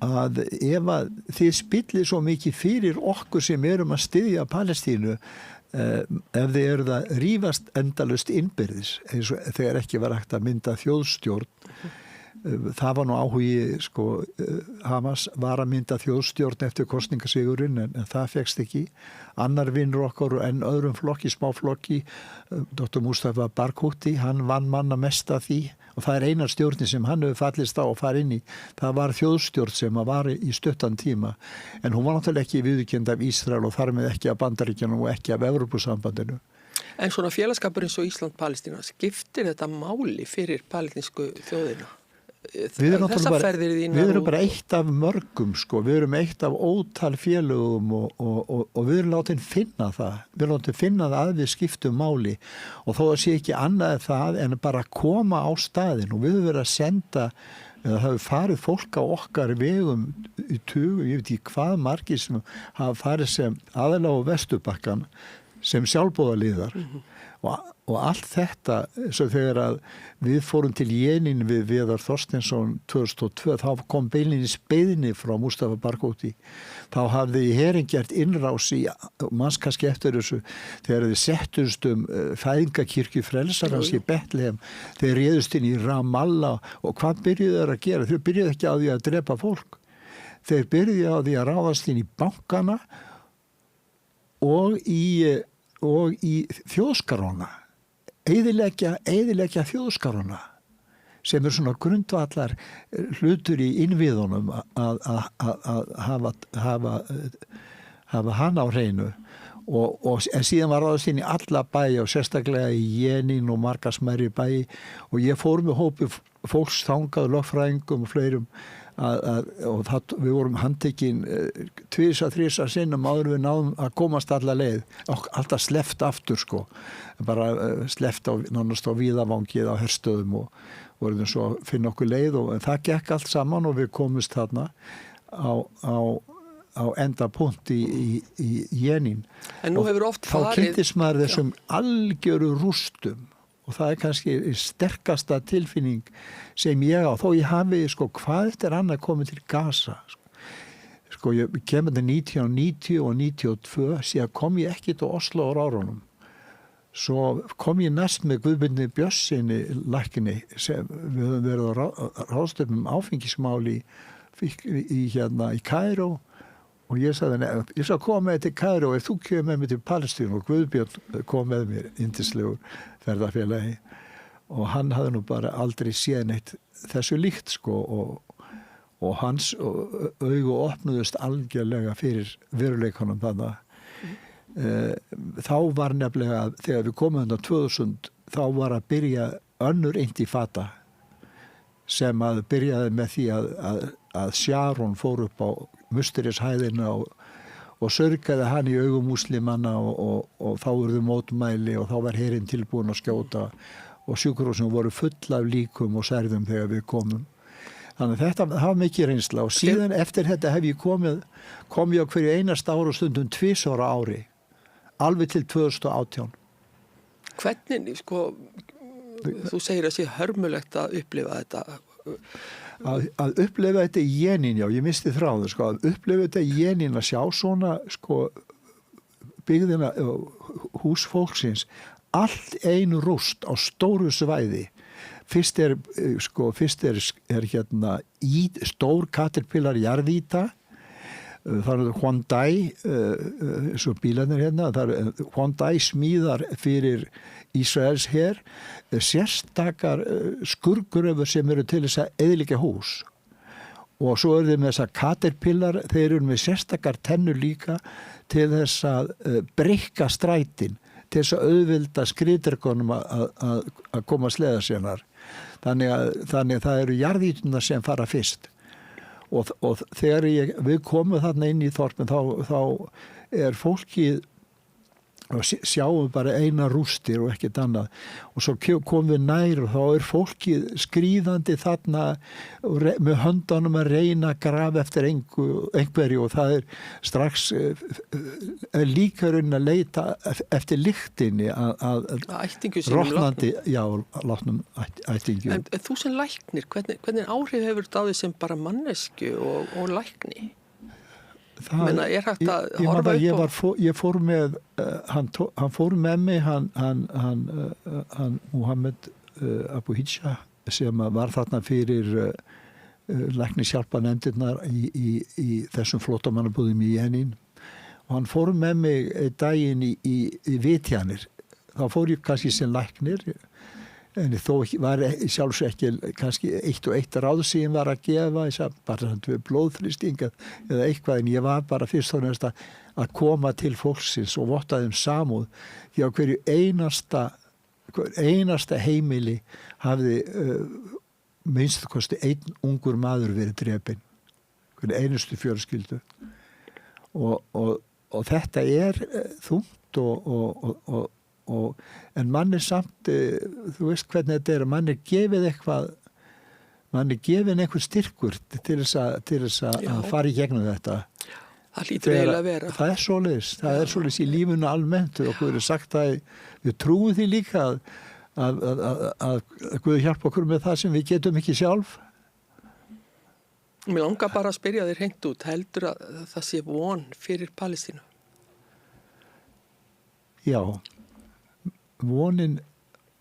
að ef að þið spillir svo mikið fyrir okkur sem erum að styðja Palestínu ef þið eruð að rífast endalaust innbyrðis eins og þegar ekki var hægt að mynda þjóðstjórn það var nú áhugi Hamas var að mynda þjóðstjórn eftir kosningasigurinn en það fékkst ekki annar vinnur okkar en öðrum flokki, smáflokki Dr. Mustafa Barghouti, hann vann manna mest að því og það er eina stjórnin sem hann hefur fallist á að fara inn í það var þjóðstjórn sem að var í stuttan tíma en hún var náttúrulega ekki viðurkennd af Ísrael og þar með ekki af Bandaríkjunum og ekki af Evrópusambandinu. En svona félagskapur eins og Ísland-Palestína skiptir þetta máli fyrir palestínsku þjóðina? Við erum bara eitt af mörgum við erum eitt af ótal félögum og við erum látin finna það að við skiptum máli og þó að sé ekki annað það en bara koma á staðinn og við erum verið að senda eða það hefur farið fólk á okkar vegum í tugum, ég veit ekki hvað margir sem hafa farið sem aðalega á Vesturbakkan sem sjálfboðaliðar og allt þetta, svo þegar að við fórum til Jenin við Viðar Þorsteinsson 2002, þá kom beinlínis beiðni frá Mustafa Barghouti. Þá hafði herinn gert innrás í, manns kannski eftir þessu, þegar þið settust fæðingakirkju frelsarans í Betlehem, þeir réðust inn í Ramallah og hvað byrjuðu þeir að gera? Þeir byrjuðu ekki á því að drepa fólk. Þeir byrjuðu á því að ráðast inn í bankana og í þjóðskarona. Eyðileggja þjóðskarona sem svona grundvallar hlutur í innviðunum að hafa hann á hreinu en síðan var ráðast inn í alla bæi og sérstaklega í Jenin og marga smærri bæi og ég fór með hópi fólks þangað, lögfræðingum og fleirum og við vorum handtekinn 2-3 sinnum áður við náðum að komast alla leið og alltaf sleppt aftur sko bara sleppt nánast á víðavangið á herstöðum og vorum svo að finna okkur leið og það gekk allt saman og við komumst þarna á endapunkt í Jenin. En nú hefur oft farið þá kynntist maður þessum algjöru rústum og það kannski sterkasta tilfinning sem ég á, þó ég hafi hvað eftir annað komið til Gaza ég kemur þetta 1990 og 92 síðan kom ég ekki til Oslo á árunum svo kom ég næst með Guðbirni Björnssyni lækni sem við höfum verið á ráðstöfum áfengismál í Kaíró og ég sagði, ég skal koma með til Kaíró ef þú kemur með mig til Palestínu og Guðbjörn kom með mér, yndislegur ferðafélagi og hann hafði nú bara aldrei séð neitt þessu líkt og hans augu opnuðust algjörlega fyrir veruleikanum þannig þá var nefnilega þegar við komum þarna 2000 þá var að byrja önnur intifada sem að byrjaði með því að Sharon fór upp á Musturishæðina og sörgaði hann í augum múslimanna og þá urðu mótmæli og þá var herinn tilbúin að skjóta og sjúkrahúsin voru full af líkum og særðum þegar við komum. Þannig að þetta hafa mikið reynsla og síðan eftir þetta hef ég kom ég á hverju einasta ári og stundum 2 ára ári, alveg til 2018. Hvernig, þú segir að sé hörmulegt að upplifa þetta? Að upplifa þetta í Jenin, já, ég misti þráður, að upplifa þetta í Jenin að sjá svona, byggðina, hús fólksins, allt einu rúst á stóru svæði. Fyrst er hérna stór Caterpillar jarðýta, það er Hyundai, svo bílarnir hérna, Hyundai smíðar fyrir Ísraels her, sérstakar skurðgröfur sem eru til þess að eyðileggja hús. Og svo eru þeir með þessa Caterpillar, þeir eru með sérstakar tennur líka til þess að breikka strætin, til þess að auðvelda skriðdrekunum að koma sleðasinnar. Þannig að það eru jarðýtunar sem fara fyrst. Og þegar við komum þarna inn í þorpin þá er fólkið og sjáum bara eina rústir og ekkert annað og svo komum við nær og þá er fólkið skríðandi þarna með höndunum að reyna að grafa eftir einhverju og það er strax líka raun að leita eftir lyktinni að rotnandi, já, látnum ættingu. En þú sem læknir, hvernig áhrif hefur þetta á því sem bara mannesku og lækni? Menna, er hægt að horfa upp á? Ég fór með, hann fór með mig, hann Muhammad Abu Hijja sem var þarna fyrir læknishjálpanefndirnar í þessum flóttamannabúðum í Jenin og hann fór með mig daginn í vitjanir. Þá fór ég kannski sem læknir en þó var sjálfs ekki kannski eitt og eitt ráð sem var að gefa bara blóðþrýsting eða eitthvað en ég var bara fyrst og næst að koma til fólksins og votta þeim samúð því á hverju einasta heimili hafði minnst kosti einn ungur maður verið drepinn hverju einustu fjölskyldu og þetta er þungt en mann er samt, þú veist hvernig þetta er, mann er gefið eitthvað, manni gefin einhver styrkur til þess að fara í gegnum þetta. Það hlýtur eiginlega að vera. Það er svoleiðis í lífunu almennt og okkur er sagt að við trúum því líka að Guð hjálpa okkur með það sem við getum ekki sjálf. Mér langar bara að spyrja þér hreint út, heldur að það sé von fyrir Palestínu? Já, vonin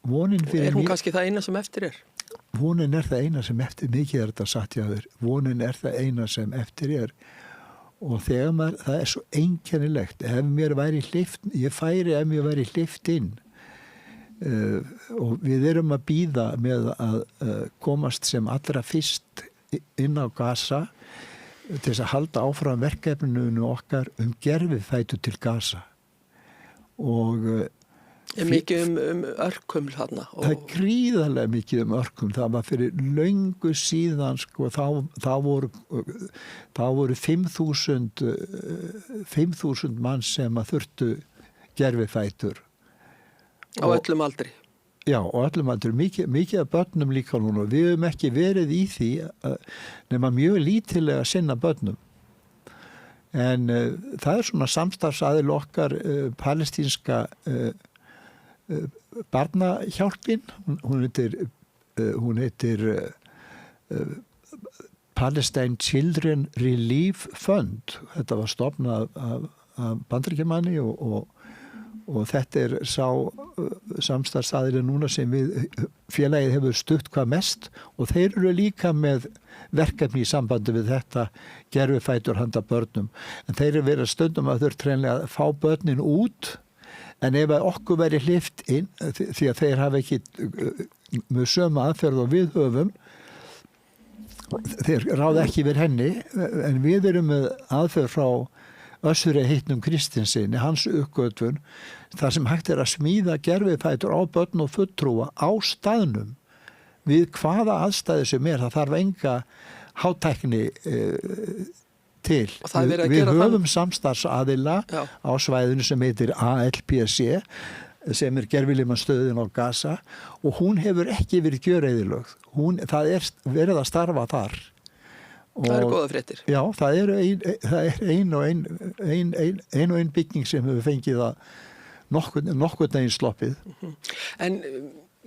fyrir Er hún kannski það eina sem eftir er? Vonin er það eina sem eftir, mikið er þetta satt hjá þér, vonin er það eina sem eftir er og þegar það er svo einkennilegt, ef mér væri hleypt, ég færi ef mér væri hleypt inn og við erum að bíða með að komast sem allra fyrst inn á Gaza til þess að halda áfram verkefninu okkar gervifætur til Gaza og mikið örkum þarna. Það er gríðarlega mikið örkum. Það var fyrir löngu síðan sko, þá voru 5.000 mann sem að þurftu gervifætur. Á öllum aldri. Já, á öllum aldri. Mikið af börnum líka núna. Við höfum ekki verið í því nema mjög lítillega sinna börnum. En það er svona samstarfsaðil okkar palestínska barnahjálpin, hún heitir Palestine Children Relief Fund. Þetta var stofnað af Bandaríkjamanni og þetta er sá samstarfsaðili núna sem félagið hefur stutt hvað mest og þeir eru líka með verkefni í sambandi við þetta gervifætur handa börnum. En þeir eru verið stundum að þurft hreinlega að fá börnin út. En ef okkur veri hleypt inn, því að þeir hafa ekki með sömu aðferð og við höfum, þeir ráða ekki við henni, en við erum með aðferð frá Össuri heitnum Kristinsinni, hans uppgötvun, þar sem hægt er að smíða gervifætur á börn og fulltrúa á staðnum við hvaða aðstæði sem það þarf enga hátækni til. Við höfum samstarfsaðila á svæðinu sem heitir ALPC sem er gervilimstöðin á Gaza og hún hefur ekki verið gjöreyðilögð. Það er verið að starfa þar. Það eru góða fréttir. Já, það er ein bygging sem hefur fengið að nokkurn veginn sloppið. En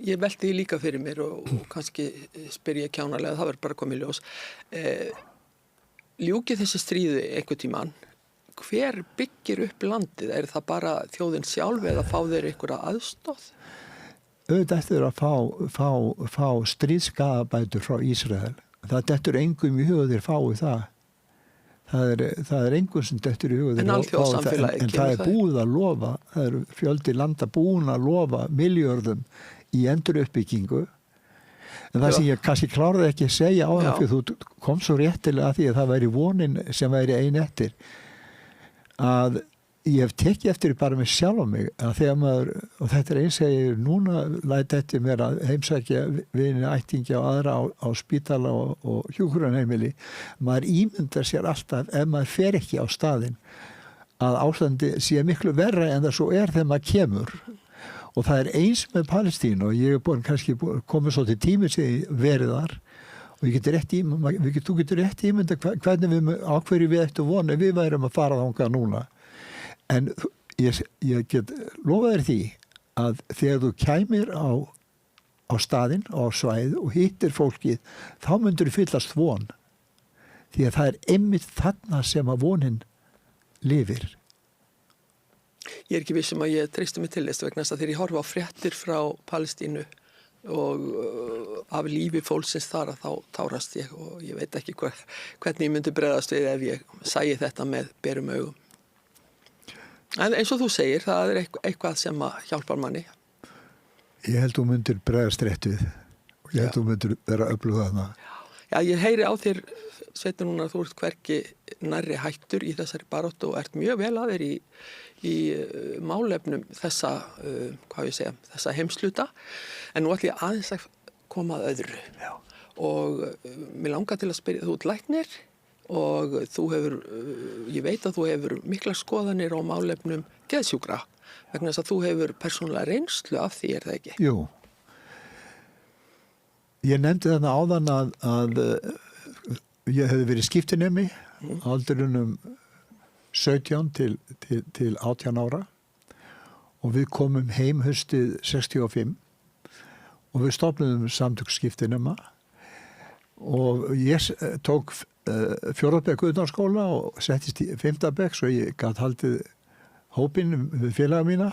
ég velti því líka fyrir mér og kannski spyr ég kjánalega, það verður bara komið ljós. Ljúki þessi stríði einhvern tímann, hver byggir upp landið? Er það bara þjóðin sjálf eða fá þeir einhverja aðstoð? Auðvitað eftir að fá stríðskaðabætur frá Ísrael. Það dettur engum í huga þeir fái það. Það er engum sem dettur í huga þeir fái það. En það er búið að lofa, það er fjöldi landa búin að lofa milljörðum í enduruppbyggingu. En það sem ég kannski kláraði ekki að segja á það fyrir þú kom svo réttilega að því að það væri vonin sem væri ein eftir. Að ég hef tekið eftir bara með sjálf á mig að þegar maður, og þetta er eins að ég núna læt eftir mér að heimsækja vini ættingja og aðra á spítala og hjúkrunarheimili, maður ímyndar sér alltaf ef maður fer ekki á staðinn að ástandi sé miklu verra en það svo er þegar maður kemur. Og það er eins með Palestínu og ég er kannski komið svo til tími sem verið þar og þú getur rétt ímynda hvernig á hverju við ættum vona við værum að fara þangað núna. En ég get lofa þér því að þegar þú kæmir á staðinn og á svæð og hittir fólkið, þá myndur þú fyllast von. Því að það er einmitt þarna sem að vonin lifir. Ég er ekki vissum að ég treysti mig til þess vegna þess að þegar ég horfa á fréttir frá Palestínu og af lífi fólksins þar að þá tárast ég og ég veit ekki hvernig ég myndi bregðast við ef ég sæi þetta með berum augum. En eins og þú segir, það er eitthvað sem að hjálpar manni. Ég held þú myndir bregðast rétt við og ég held þú myndir vera öflug þarna. Já, ég heyri á þér, Sveinn, núna þú ert hvergi nærri hættur í þessari baráttu og ert mjög vel að þér í málefnum þessa heimsluta. En nú ætlum ég aðeins að koma að öðru. Já. Og mér langar til að spyrja, þú ert læknir og ég veit að þú hefur mikla skoðanir á málefnum geðsjúkra vegna þess að þú hefur persónulega reynslu af því, er það ekki? Jú. Ég nefndi þarna áðan að ég hefði verið skiptinemi aldrinum 17 til 18 ára og við komum heim haustið 65 og við stofnuðum samtök skiptinema og ég tók 4. bekk utanskóla og settist í 5. bekk svo ég gat haldið hópinn við félaga mína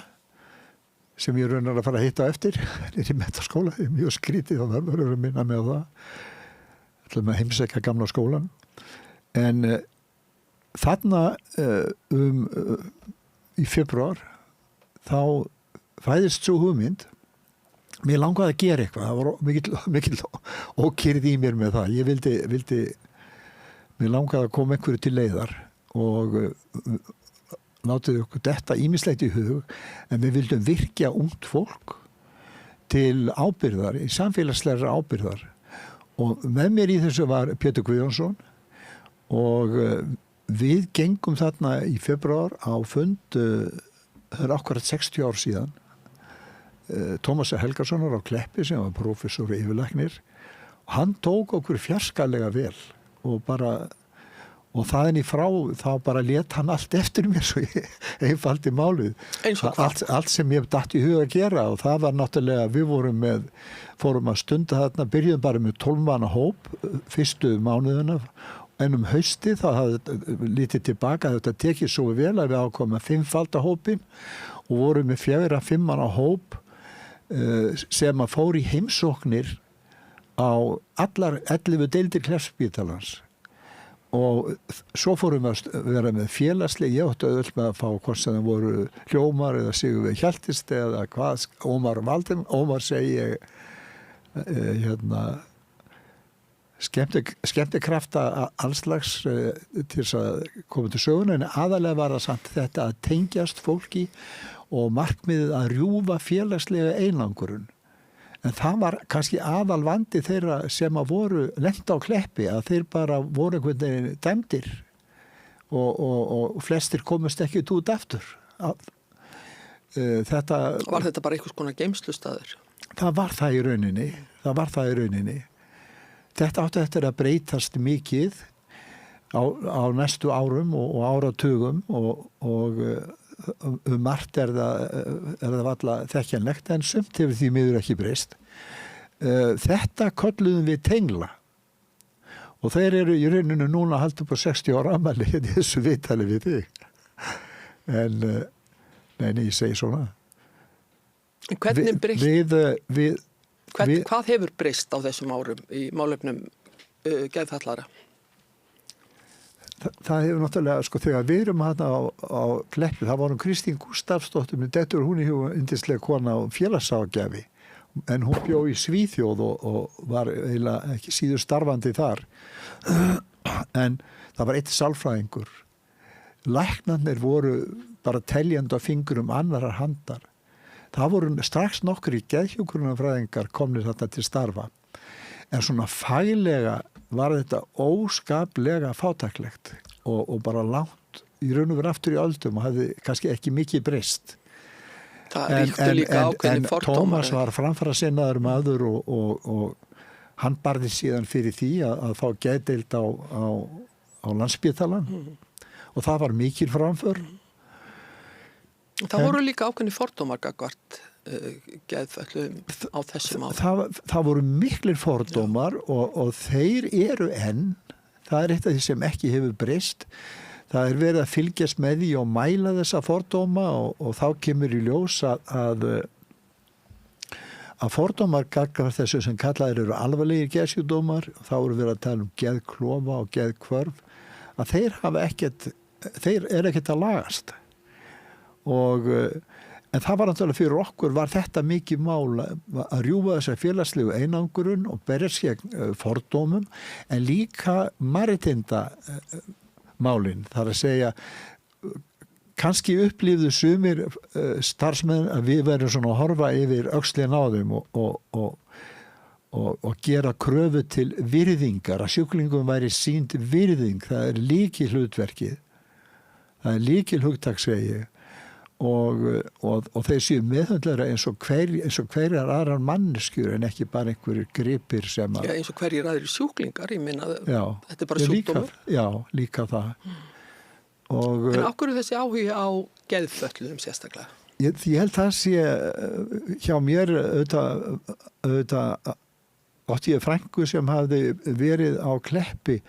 sem ég raunar að fara að hitta á eftir í menntaskóla, ég er mjög skrítið og það verður að minna með það ætlum að heimsækja gamla skólan en þarna í febrúar þá fæðist svo hugmynd mér langaði að gera eitthvað það var mikil ókyrrð í mér með það ég vildi mér langaði að koma einhverju til leiðar og látið okkur detta ýmislegt í hug en við vildum virkja ungt fólk til ábyrgðar, í samfélagslegra ábyrgðar og með mér í þessu var Pétur Guðjónsson og við gengum þarna í febrúar á fund það er akkurat 60 ár síðan Tómas Helgasonar á Kleppi sem var prófessor og yfirlæknir og hann tók okkur fjarskalega vel og þaðan í frá þá bara lét hann allt eftir mér svo ég einfaldi málið. Allt sem ég datt í hug að gera og það var náttúrulega, við fórum að stunda þarna, byrjuðum bara með 12 manna hóp fyrstu mánuðina en haustið þá hafði lítið tilbaka þetta tekið svo vel að við ákomum að 5-falda hópin og vorum með 4-5 manna hóp sem að fór í heimsóknir á allar 11 deildir Kleppsspítalans og svo fórum við að vera með félagsleg ég átti öll með að fá hvort sem það voru Hljómar eða Sigurveig Hjaltist eða hvað, Ómar segi skemmtikrafta allslags til þess að koma til söguna en aðalega var það samt þetta að tengjast fólki og markmiðið að rjúfa félagslega einangurinn en það var kannski aðal vandi þeirra sem að voru lenda á Kleppi að þeir bara voru einhvern veginn dæmdir og flestir komast ekki út aftur. Var þetta bara einhvers konar geymslustaður? Það var það í rauninni. Þetta átti eftir að breytast mikið á næstu árum og áratugum og margt er það varla þekkjanlegt en sumt hefur því miður ekki breyst. Þetta kölluðum við tengla og þeir eru í rauninu núna að halda upp á 60 ára afmæli í þessu viðtali við þig. En nei, ég segi svona. En hvernig breyst? Hvað hefur breyst á þessum árum í málefnum geðfatlaðra? Það hefur náttúrulega, þegar við erum hana á Kleppi, það var Kristín Gústafsdóttir, minn dettur hún í huga yndislega kona og félagsráðgjafi, en hún bjó í Svíþjóð og var eiginlega ekki síður starfandi þar. En það var eitt sálfræðingur. Læknarnir voru bara teljandi á fingurum annarar handar. Það voru strax nokkri geðhjúkrunarfræðingar komnir þarna til starfa. En svona faglega var þetta óskaplega fátæklegt og bara langt í raun og veru aftur í öldum og hafði kannski ekki mikið breyst. Það ríktu líka ákveðin fordómar. En Tómas var framfarasinnaður maður og hann barði síðan fyrir því að fá geðdeild á Landspítalann og það var mikil framför. Það voru líka ákveðin fordómar gagnvart geðföllum á þessum árum. Það voru miklir fordómar og þeir eru enn, það er eitt af því sem ekki hefur breyst. Það er verið að fylgjast með því og mæla þessa fordóma og þá kemur í ljós að fordómar gagnvart þessu sem kallaðir eru alvarlegir geðsjúkdómar, þá eru verið að tala geðklofa og geðhvörf, að þeir eru ekkert að lagast. En það var náttúrulega fyrir okkur var þetta mikið mál að rjúfa þessa félagslegu einangurinn og berjast gegn fordómum en líka mannréttinda málin. Það er að segja kannski upplifðu sumir starfsmenn að við verðum svona að horfa yfir öxlin á þeim og gera kröfu til virðingar að sjúklingum væri sýnd virðing. Það er lykil hlutverkið. Það er lykil hugtaksvegi og þeir séu meðhundlara eins og hverjar aðrar manneskjur en ekki bara einhverjir gripir sem að... Já, eins og hverjir aðrir sjúklingar, ég minna, þetta bara sjúkdómur. Já, líka það. En af hverju þessi áhugi á geðfötluðum sérstaklega? Ég held það sé hjá mér auðvitað átti ég frænku sem hafði verið á Kleppi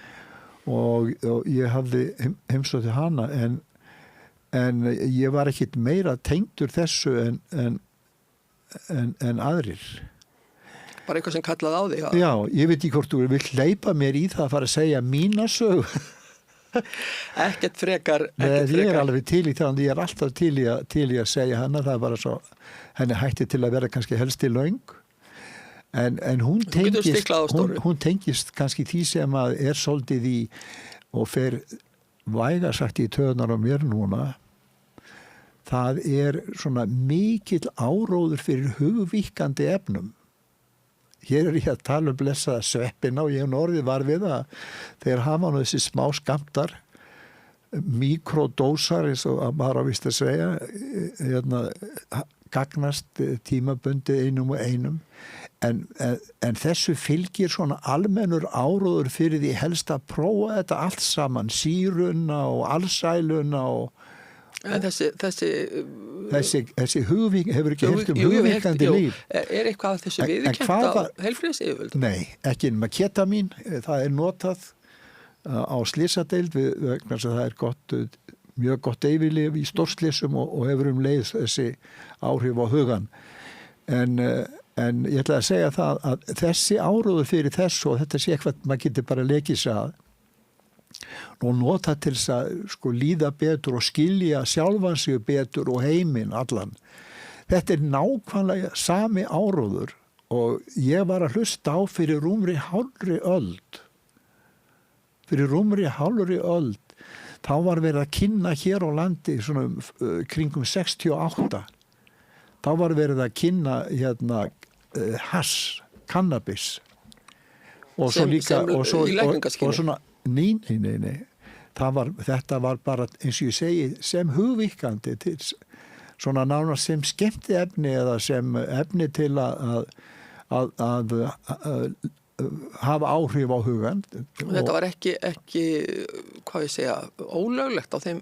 og ég hafði heimsótti hana en ég var ekkit meira tengdur þessu en aðrir. Bara eitthvað sem kallaði á þig? Já, ég veit ekki hvort þú vill hleypa mér í það að fara að segja mína sögu. Ekkert frekar. Ég alveg til í það, ég alltaf til í að segja hana, það er bara svo, henni hætti til að vera kannski helst í löng. En hún tengist kannski því sem að svolítið í og fer væga sagt í töðunar á mér núna. Það svona mikill áróður fyrir hugvíkandi efnum. Hér ég að tala blessaða sveppina og ég hef orðið var við að þeir hafa nú þessi smá skammtar, mikrodósar eins og maður á víst að segja, gagnast tímabundið einum. En þessu fylgir svona almennur áróður fyrir því helst að prófa þetta allt saman, sýruna og alsæluna og en þessi hugvík hefur ekki heyrt hugvíkandi líf. Eitthvað af þessu viðurkennt á heilbrigðisyfirvöldum? Nei, ekki nema ketamín, það notað á slysadeild vegna þess að það gott, mjög gott eiginlyf í stórslysum og hefur leið þessi áhrif á hugan. En ég ætla að segja það að þessi áróður fyrir þessu og þetta sé eitthvað maður getur bara lekið sig að og nota til þess að líða betur og skilja sjálfan sig betur og heiminn allan. Þetta nákvæmlega sami áróður og ég var að hlusta á fyrir rúmri hálfri öld. Fyrir rúmri hálfri öld. Þá var verið að kynna hér á landi svona kringum 68. Þá var verið að kynna hass, cannabis. Og svo líka og svona Nei. Þetta var bara, eins og ég segi, sem hugvíkandi til svona nánast sem skemmti efni eða sem efni til að hafa áhrif á hugan. Þetta var ekki hvað ég segja, ólöglegt á þeim,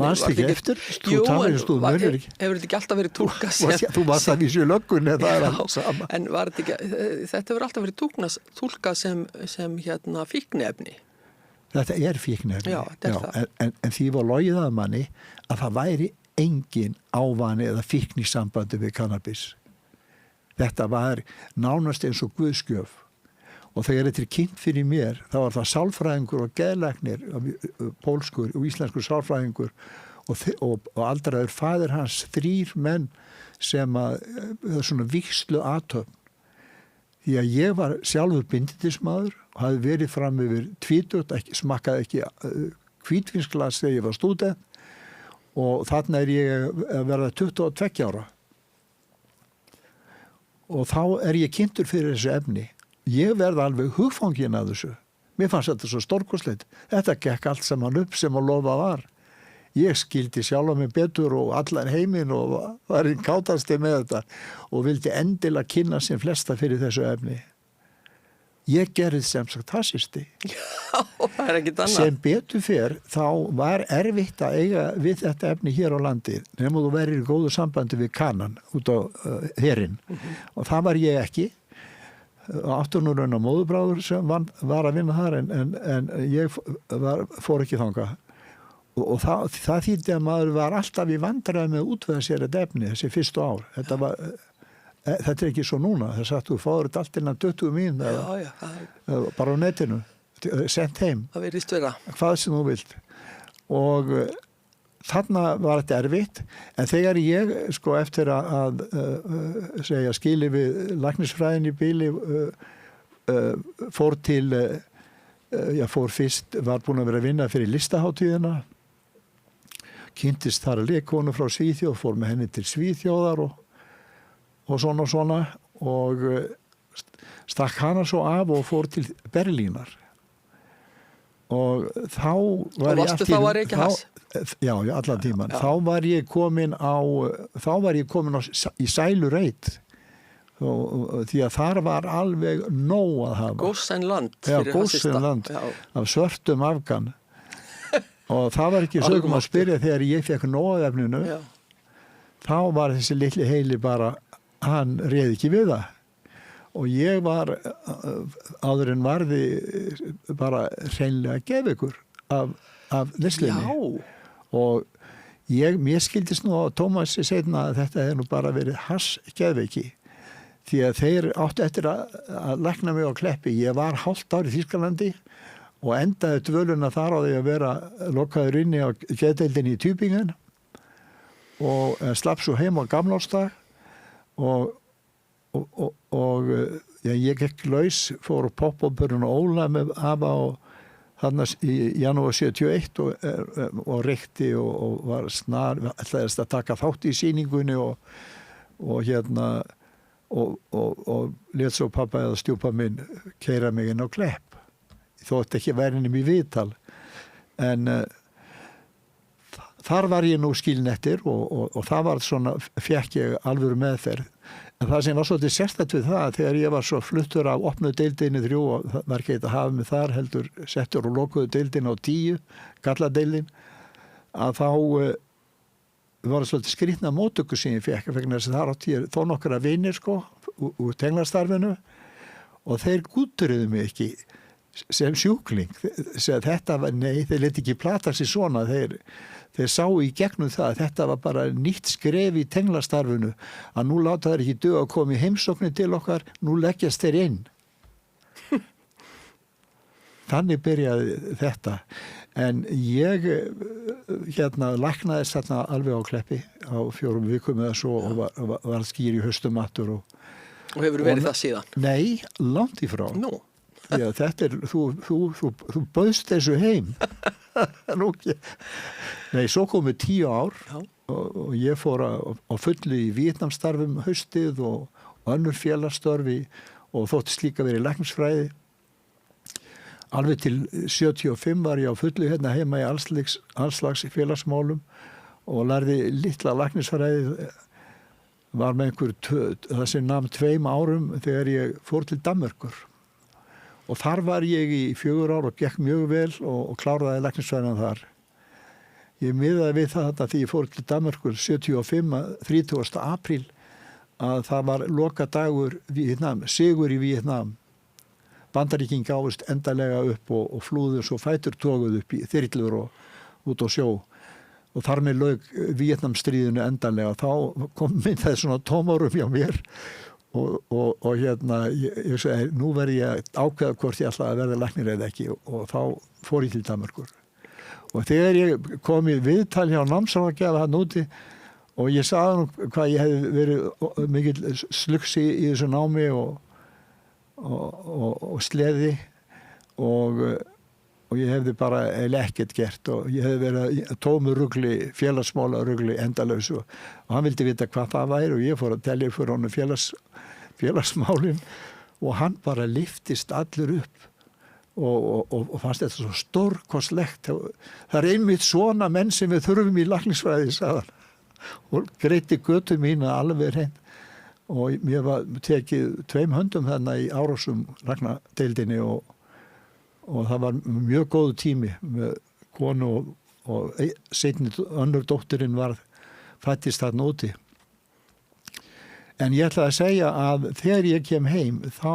Manst ekki eftir? Jú, hefur þetta ekki alltaf verið túlkað sem... Þú varst að vísu í löggunni, það allt sama. En þetta hefur alltaf verið túlkað sem fíkniefni. Þetta fíkniefni. Já, þetta það. En því var logið að manni að það væri engin ávani eða fíkn í sambandi við kannabis. Þetta var nánast eins og guðskjöf. Og þegar þetta kynnt fyrir mér, þá var það sálfræðingur og geðlæknir, pólskur og íslenskur sálfræðingur og aldraður faðir hans, 3 menn sem svona vígslu athöfn. Því að ég var sjálfur bindindismadur og hafði verið fram yfir 20, smakkaði ekki hvítvínsglas þegar ég var stúdent og þarna ég að verða 22 ára. Og þá ég kynntur fyrir þessu efni. Ég verði alveg hugfangin að þessu. Mér fannst þetta svo stórkostlegt. Þetta gekk allt saman upp sem að lofa var. Ég skildi sjálf mig betur og allan heiminn og var í kátasti með þetta og vildi endilega kynna sem flesta fyrir þessu efni. Ég gerði sem sagt hassisti. Já, það ekkert annað. Sem betur fer, þá var erfitt að eiga við þetta efni hér á landi nema þú verið í góðu sambandi við Kanan út á herinn. Og það var ég ekki. 18 ára móðurbráður sem var að vinna þar en ég fór ekki þangað. Og það þýddi að maður var alltaf í vandræði með að útvega sér þetta efni þessi fyrstu ár. Þetta ekki svo núna. Það sagt, þú fáður þetta allt innan 20 mín bara á netinu, sent heim. Það virðist vera. Hvað sem þú vilt. Og þarna var þetta erfitt, en þegar ég eftir að segja skili við læknisfræðin í bíli fór til fór fyrst, var búin að vera að vinna fyrir listaháttíðina, kynntist þar leikkonu frá Svíþjóð, fór með henni til Svíþjóðar og svona og stakk hana svo af og fór til Berlínar og þá var Og varstu þá að reykja hass? Já, allan tíman. Já. Þá var ég komin í Sælureit því að þar var alveg nóg að hafa. Gósenland fyrir hassista. Gósenland af svörtum Afgan. Og það var ekki sögum að spyrja þegar ég fekk nóg af efninu. Já. Þá var þessi litli heili bara, hann réð ekki við það. Og ég var áður en varði bara hreinlega geðveikur af neyslinni. Já. Og mér skildist nú á Tómasi seinna að þetta hefði nú bara verið geðveiki. Því að þeir áttu eftir að lækna mig á Kleppi. Ég var hálft ár í Þýskalandi og endaði dvöluna þar á því að vera lokaður inni á geðdeildinni í Tübingen og slapp svo heim á gamlársdag og ég gekk laus, fór á pop-up-burinn og Óla með afa og þarna í janúar 71 og reykti og var snar, ætlaðist að taka þátt í sýningunni og lét svo pappa eða stjúpa minn keyra mig inn á Klepp. Þótt ekki værinum í viðtal. En þar var ég nú skilin eftir og það var svona, fekk ég alvöru meðferð. En það sem var svolítið sérstætt við það, þegar ég var svo fluttur af opnuðu deildinni 3 og það var ekki að hafa mig þar, heldur settur og lokuðu deildin á 10, galladeildin, að þá var það svolítið skrýtna móttöku sem ég fekk, vegna þess að þar átti ég þó nokkra vinir úr tenglastarfinu og þeir gútturuðu mig ekki sem sjúkling. Þetta var, nei, þeir leti ekki plata sig svona, þeir sáu í gegnum það að þetta var bara nýtt skref í tenglastarfinu að nú láta þeir ekki duga að koma í heimsóknir til okkar, nú leggjast þeir inn. Þannig byrjaði þetta. En ég læknaðist þarna alveg á Kleppi á 4 vikum eða svo og var skýr í haustum aftur. Og hefur verið það síðan? Nei, langt í frá. Nú. Já, þetta þú bauðst þessu heim. Nei, svo komu 10 ár og ég fór á fullu í Víetnamstarfum haustið og önnur félagsstörfi og þóttist líka verið í læknisfræði. Alveg til 75 var ég á fullu hérna heima í allslags félagsmálum og lærði litla læknisfræði, var með það sem nam 2 árum þegar ég fór til Danmerkur. Og þar var ég í 4 ár og gekk mjög vel og kláraði læknisfræðina þar. Ég miðaði við það því ég fór til Danmerkur 75, 30. apríl, að það var lokadagur Víetnam, sigur í Víetnam. Bandaríkin gáfust endalega upp og flúðu svo fætur toguð upp í þyrlur og út á sjó. Og þar með lauk Víetnamstríðinu endalega. Þá kom það svona tómarum hjá mér. Og ég segi, nú verði ég ákveða hvort ég ætla að verða læknir eða ekki og þá fór ég til Danmerkur. Og þegar ég kom í viðtal hjá námsráðgjafa hann úti og ég sagði nú hvað ég hefði verið mikill slugsi í þessu námi og sleði og ég hefði bara ekkert gert og ég hefði verið tómu rugli, félagsmála rugli endalaus og hann vildi vita hvað það væri og ég fór að telja fyrir honum félagsmálin og hann bara lyftist allur upp og fannst þetta svo stórkostlegt. Það einmitt svona menn sem við þurfum í læknisfræði, sagði hann og greiddi götu mína alveg hreint og mér var tekið 2 höndum þarna í Árósum læknadeildinni og það var mjög góðu tími með konu og seinni önnur dóttirinn fæddist þarna úti. En ég ætla að segja að þegar ég kem heim þá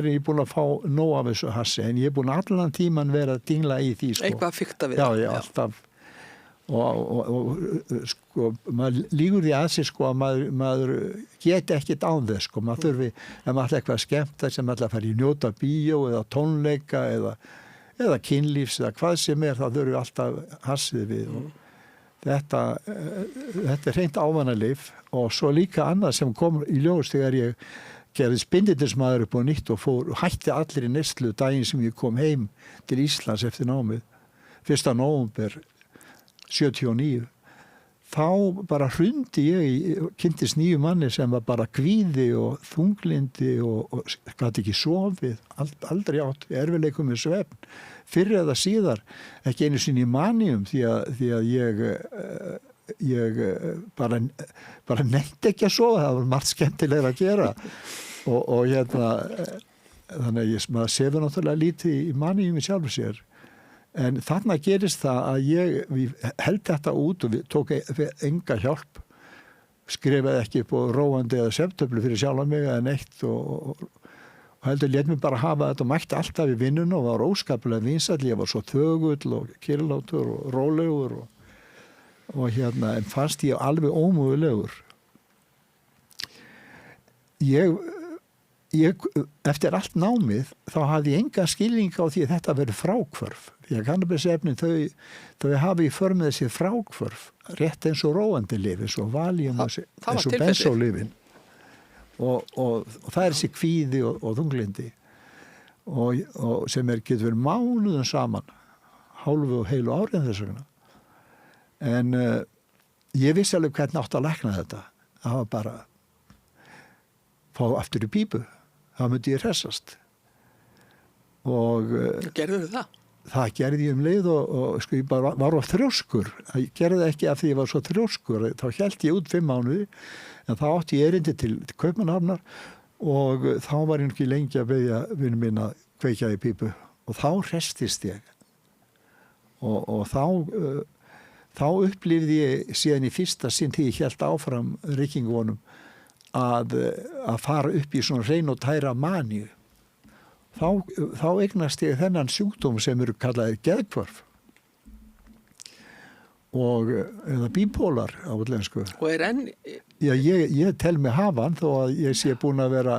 ég búin að fá nóg af þessu hassi en ég búin allan tíman vera að dingla í því. Eitthvað fikta við það. Já, alltaf. Og maður lígur því að sig að maður geti ekkit án þess maður þurfi, ef maður ætla eitthvað skemmt sem maður ætla að fara í njóta bíó eða tónleika eða kynlífs eða hvað sem þá þurfi alltaf hassið við þetta er hreint ávanalíf og svo líka annað sem kom í ljós þegar ég gerði spindindismadur upp á nýtt og hætti allir í neyslu daginn sem ég kom heim til Íslands eftir námið 1. nóvember 79. þá bara hrundi kynntist nýju manni sem var bara kvíði og þunglindi og gat ekki sofið, aldrei átt erfiðleikum með svefn, fyrr eða síðar, ekki einu sinni í maníum því að ég bara nefndi ekki að sofa, það var margt skemmtilega að gera og hérna, þannig að maður sefur náttúrulega lítið í maníum í sjálfu sér. En þarna gerist það að ég held þetta út og tók enga hjálp, skrifaði ekki upp á róandi eða svefntöflu fyrir sjálfa mig eða neitt og heldur lét mig bara hafa þetta og mætti alltaf í vinnuna og var óskaplega vinsæll, ég var svo þögull og kyrrlátur og rólegur og hérna, en fannst ég alveg ómögulegur. Ég, eftir allt námið, þá hafði ég enga skilning á því að þetta verið frákvörf. Því að kannabisefnin, þau hafi í för með þessi frákvörf, rétt eins og róandi lyf, eins og valium, eins og bensólyfin. Og það er þessi kvíði og þunglindi. Og sem getur verið mánuðum saman, hálfu og heilu árið þess vegna. En ég vissi alveg hvernig átt að lækna þetta. Það var bara fá aftur í pípu. Það myndi ég hressast. Og gerðu þið það? Það gerði ég leið og sko ég bara var á þrjóskur. Ég gerði ekki af því ég var svo þrjóskur. Þá hélt ég út 5 mánuði, en þá átti ég erindi til Kaupmannahafnar og þá var ég ekki lengi að biðja vinur minn að kveikja í pípu. Og þá hrestist ég. Og þá upplifði ég síðan í fyrsta sinn því ég hélt áfram reykingunum að fara upp í svona hrein og tæra maníu. Þá eignast ég þennan sjúkdóm sem eru kallaðir geðhvörf eða bípólar á útlensku. Og enn? Já, ég tel mig hafa hann þó að ég sé búin að vera,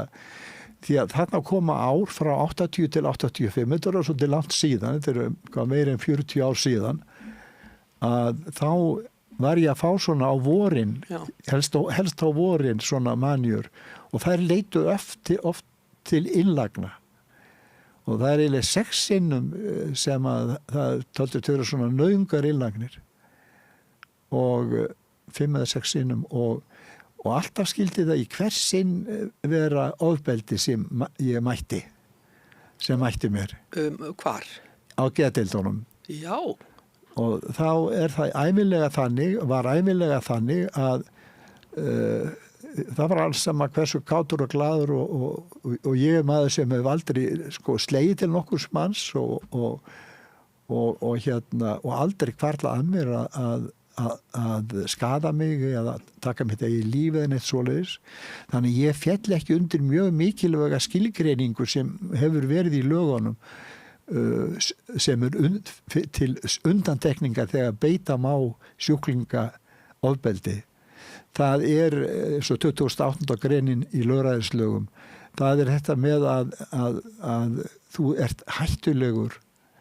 því að þarna koma ár frá 80 til 85, þetta er svolítið langt síðan, þetta er meira en 40 ár síðan, að þá var ég að fá svona á vorin, helst á vorin svona manjur og þær leitu oft til innlagna og það er eiginlega 6 sinnum sem að það töldu til svona nauðungar innlagnir og 5 eða 6 sinnum og alltaf skildi það í hvers sinn vera ofbeldi sem ég mætti mér. Hvar? Á geðdeildunum. Já. Og þá var ævinlega þannig að það var alls sama hversu kátur og glaður og ég maður sem hef aldrei slegið til nokkurs manns og aldrei hvarla að mér að skada mig eða taka mitt í lífið en eitt svoleiðis. Þannig ég féll ekki undir mjög mikilvæga skilgreiningu sem hefur verið í lögunum sem til undantekningar þegar beita má sjúklinga ofbeldi. Það svo 28. greinin í lögræðislögum. Það þetta með að þú ert hættulegur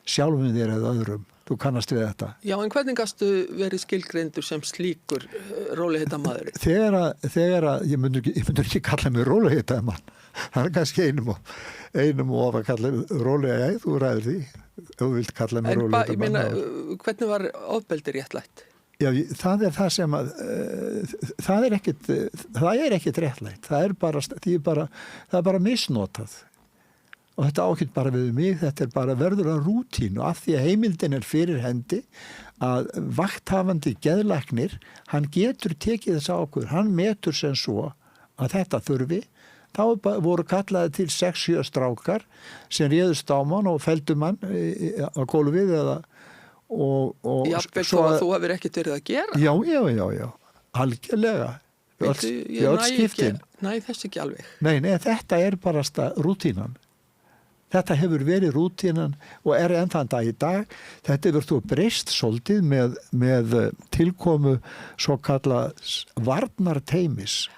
sjálfum þér eða öðrum. Þú kannast við þetta. Já, en hvernig gastu verið skilgreindur sem slíkur rólegheittamaður? Þegar ég myndur ekki kalla mig rólegheittamann. Það er kannski einum og að kalla rólega, þú ræður því. Þú vilt kalla mig rólegheittamann. En ég meina, hvernig var ofbeldi réttlætt? Já, það er það sem að það er ekkert réttlætt. Það er bara misnotað. Og þetta ákveð bara við mig, þetta er bara verður að rútínu af því að heimildin er fyrir hendi að vakthafandi geðlæknir, hann getur tekið þessa ákvörðun, hann metur sem svo að þetta þurfi, þá voru kallaði til 6-7 strákar sem réðust á mann og feldu mann á gólfið eða Jafnvel þó að þú hefur ekkert verið að gera? Já, algjörlega. Öll skiptin. Nei, þess ekki alveg. Nei, þetta er bara rútínan. Þetta hefur verið rútínan og er enn þann dag í dag. Þetta hefur þú breyst svolítið með tilkomu svo kallað varnarteymis.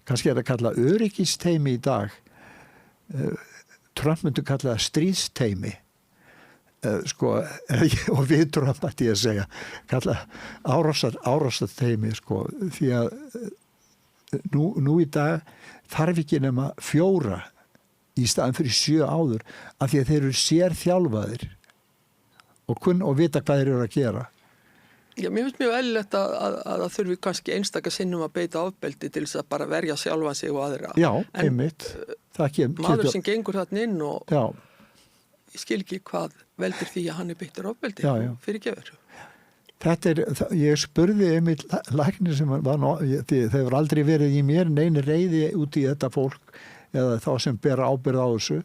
Kannski er það kallað öryggisteymi í dag. Trump myndi kallað stríðsteymi. Og við Trump ætti ég að segja. Kallað árásarteymi. Því að nú í dag þarf ekki nema 4 í staðan fyrir 7 áður af því að þeir eru sérþjálfaðir og vita hvað þeir eru að gera. Já, mér finnst mjög eðlilegt að það þurfi kannski einstaka sinnum að beita ofbeldi til þess að bara verja sjálfan sig og aðra. Já, einmitt. Maður sem gengur þarna inn og já. Ég skil ekki hvað veldur því að hann beittur ofbeldi fyrir gefur. Ég spurði einmitt læknir sem var þeir hefur aldrei verið í mér neini reiði út í þetta fólk eða þá sem bera ábyrgð á þessu.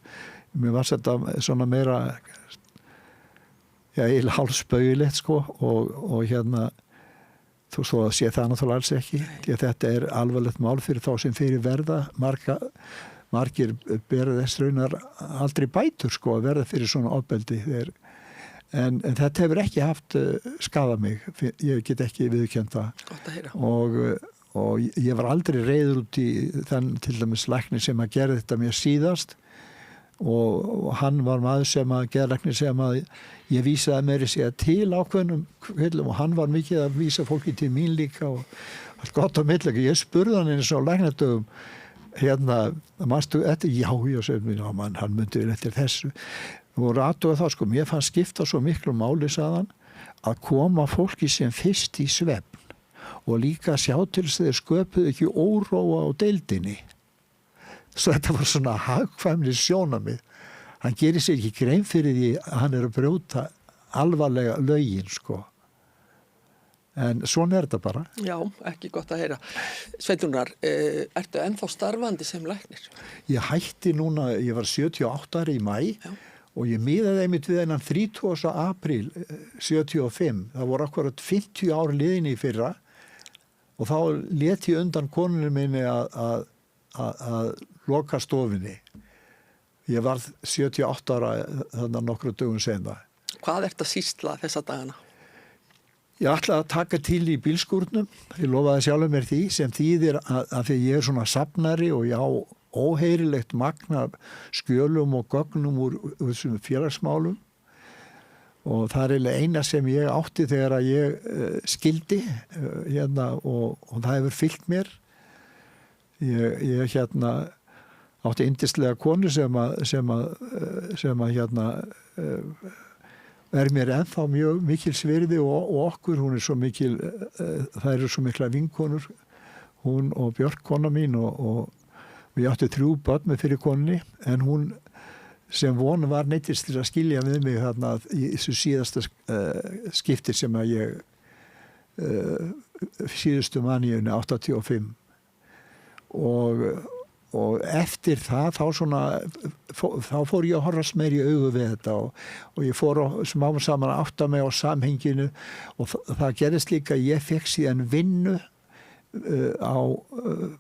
Mér var þetta svona meira eiginlega hálfsbaugilegt sko og hérna þú svo að sé það náttúrulega alls ekki því að þetta alvarlegt mál fyrir þá sem fyrir verða margir bera þess raunar aldrei bætur sko að verða fyrir svona ofbeldi en þetta hefur ekki haft skadað mig, ég get ekki viðurkennt það. Gott að heyra. Og ég var aldrei reiður út í þann til dæmis læknir sem að gera þetta mér síðast og hann var maður sem að geðlæknir sem að ég vísaði meiri segja til ákveðnum kvillum og hann var mikið að vísa fólki til mín líka og allt gott á millega. Ég spurði hann eins og læknardögum hérna, manstu þetta? Já, ég segi mér, hann myndi vel eftir þessu. Og aðtuga það sko, mér fannst skipta svo miklu máli saðan að koma fólki sem fyrst í svefn og líka sjá til þess að þeir sköpuðu ekki óróa á deildinni. Svo þetta var svona hagkvæmni sjónamið. Hann gerir sér ekki grein fyrir því að hann að brjóta alvarlega lögin, sko. En svona þetta bara. Já, ekki gott að heyra. Sveinrúnar, ertu ennþá starfandi sem læknir? Ég hætti núna, ég var 78 ára í maí og ég miðaði einmitt við hennan 30. apríl 75. Það voru akkurat 50 ár liðin í fyrra og þá lét ég undan konunni minni að loka stofinni. Ég varð 78 ára þannig nokkru dögum seinna. Hvað ert að sýsla þessa dagana? Ég ætlaði að taka til í bílskúrnum. Ég lofaði sjálfur mér því sem þýðir að því ég svona safnari og ég á óheyrilegt magna skjölum og gögnum úr þessum félagsmálum. Og það eina sem ég átti þegar að ég skildi hérna og það hefur fylgt mér. Ég hérna átti yndislega konu sem að hérna mér ennþá mjög mikil svirði og okkur, hún svo mikil, það eru svo mikla vinkonur, hún og Björk kona mín og ég átti 3 börn með fyrir konunni en hún sem von var neittist til að skilja við mig þarna í þessu síðasta skipti sem að ég síðustu maníunni 85 og eftir það þá fór ég að horfast meir í augu við þetta og ég fór smám saman að átta mig á samhenginu og það gerðist líka að ég fekk síðan vinnu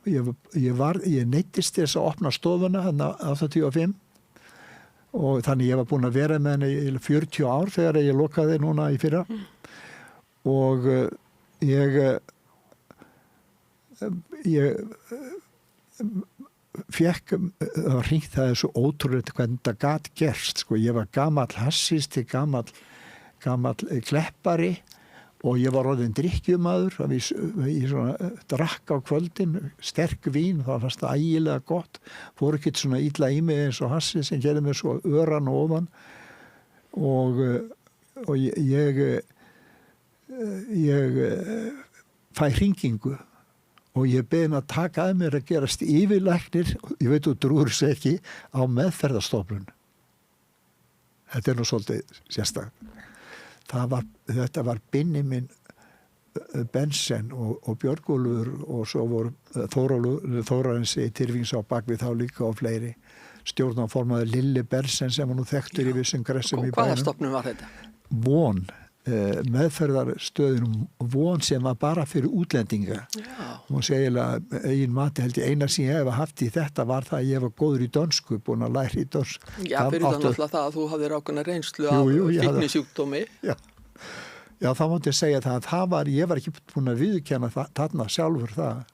ég neyddist þess að opna stofuna þarna 85 og þannig ég var búin að vera með henni í 40 ár þegar ég lokaði núna í fyrra og ég fekk að hringt það svo ótrúlega hvernig þetta gat gerst sko. Ég var gamall hassisti, gamall kleppari og ég var orðinn drykkjumaður ég svona drakk á kvöldin sterk vín, það fannst það ægilega gott fór ekkert svona illa í mig eins og hassi sem gerði mér svo öran og ofan og ég fæ hringingu og ég beðin að taka að mér að gerast yfirlæknir, ég veit þú trúir sig ekki, á meðferðarstofnun. Þetta nú svolítið sérstakt. Þetta var Benjamin Bensen og Björgúlfur og svo voru Þórarins Tyrfings á bakvið þá líka og fleiri. Stjórnarformaður Lilli Bersen sem nú þekktur í vissum gressum í bænum. Hvaða stofnun var þetta? Von. Meðferðarstöðunum von sem var bara fyrir útlendinga og segilega eigin mati held ég eina sem ég hef haft í þetta var það að ég var góður í dönsku búin að læra í dönsku fyrir þannig alltaf það að þú hafðir ákveðna reynslu af fíknisjúkdómi já þá mátti ég segja það ég var ekki búin að viðurkenna þarna sjálfur það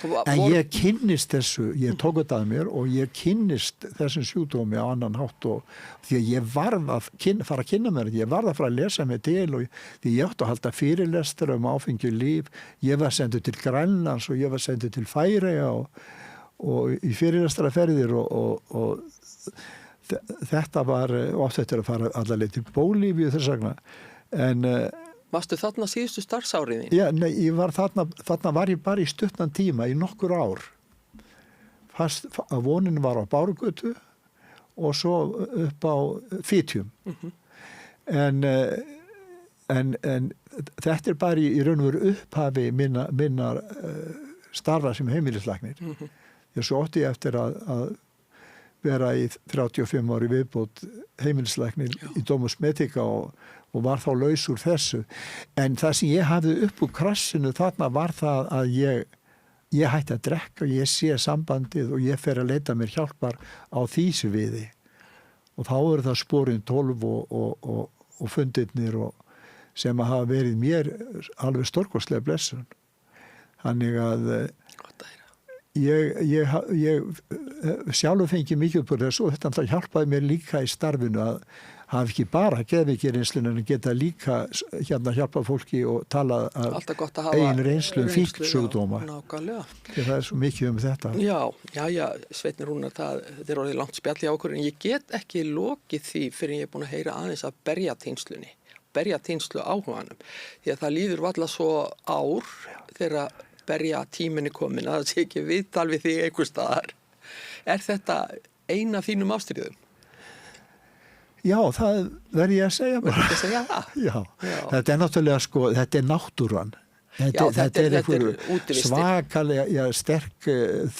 en ég kynnist þessu, ég tók þetta að mér og ég kynnist þessum sjúkdómi á annan hátt og því að ég varð að fara að kynna mér ég varð að fara að lesa mig til og því ég átti að halda fyrirlestur áfengjur líf, ég var sendur til Grænlands og ég var sendur til Færeyja og í fyrirlestrarferðir og þetta var oft þetta að fara allarleið til Bólívíu þess vegna en Varstu þarna síðustu starfsáriðin? Já, nei, þarna var ég bara í stuttan tíma, í nokkur ár. Fast vonin var á Bárugötu og svo upp á Fitjum. En þetta bara í raun og veru upphafi minnar starfa sem heimilislæknir. Ég svo ótti eftir að vera í 35 ári viðbót heimilislæknir í Domus Medica og var þá laus úr þessu. En það sem ég hafði upp úr krassinu þarna var það að ég hætti að drekka og ég sé sambandið og ég fer að leita mér hjálpar á því sviði. Og þá eru það sporin 12 og fundirnir sem hafa verið mér alveg stórkostlega blessun. Þannig að ég sjálfur fengi mikið upp úr þessu og þetta hjálpaði mér líka í starfinu að hafa ekki bara geðveikireynslu en geta líka hjálpa fólki og tala eigin reynslu fíknisjúkdóma. Nákvæmlega. Það svo mikið þetta. Já, Sveinn Rúnar, þetta er orðið langt spjall hjá okkur en ég get ekki lokið því fyrir ég er búin að heyra aðeins að berjatínslu áhuganum. Því að það líður varla svo ár þegar berja tíminni komin að það sé ekki viðtal við þig einhvers staðar. Er þetta eina af þínum ástríðum? Já, það verð ég að segja bara. Verð ég að segja það? Já. Þetta náttúrulega þetta er náttúran. Þetta er einhver svakalega sterk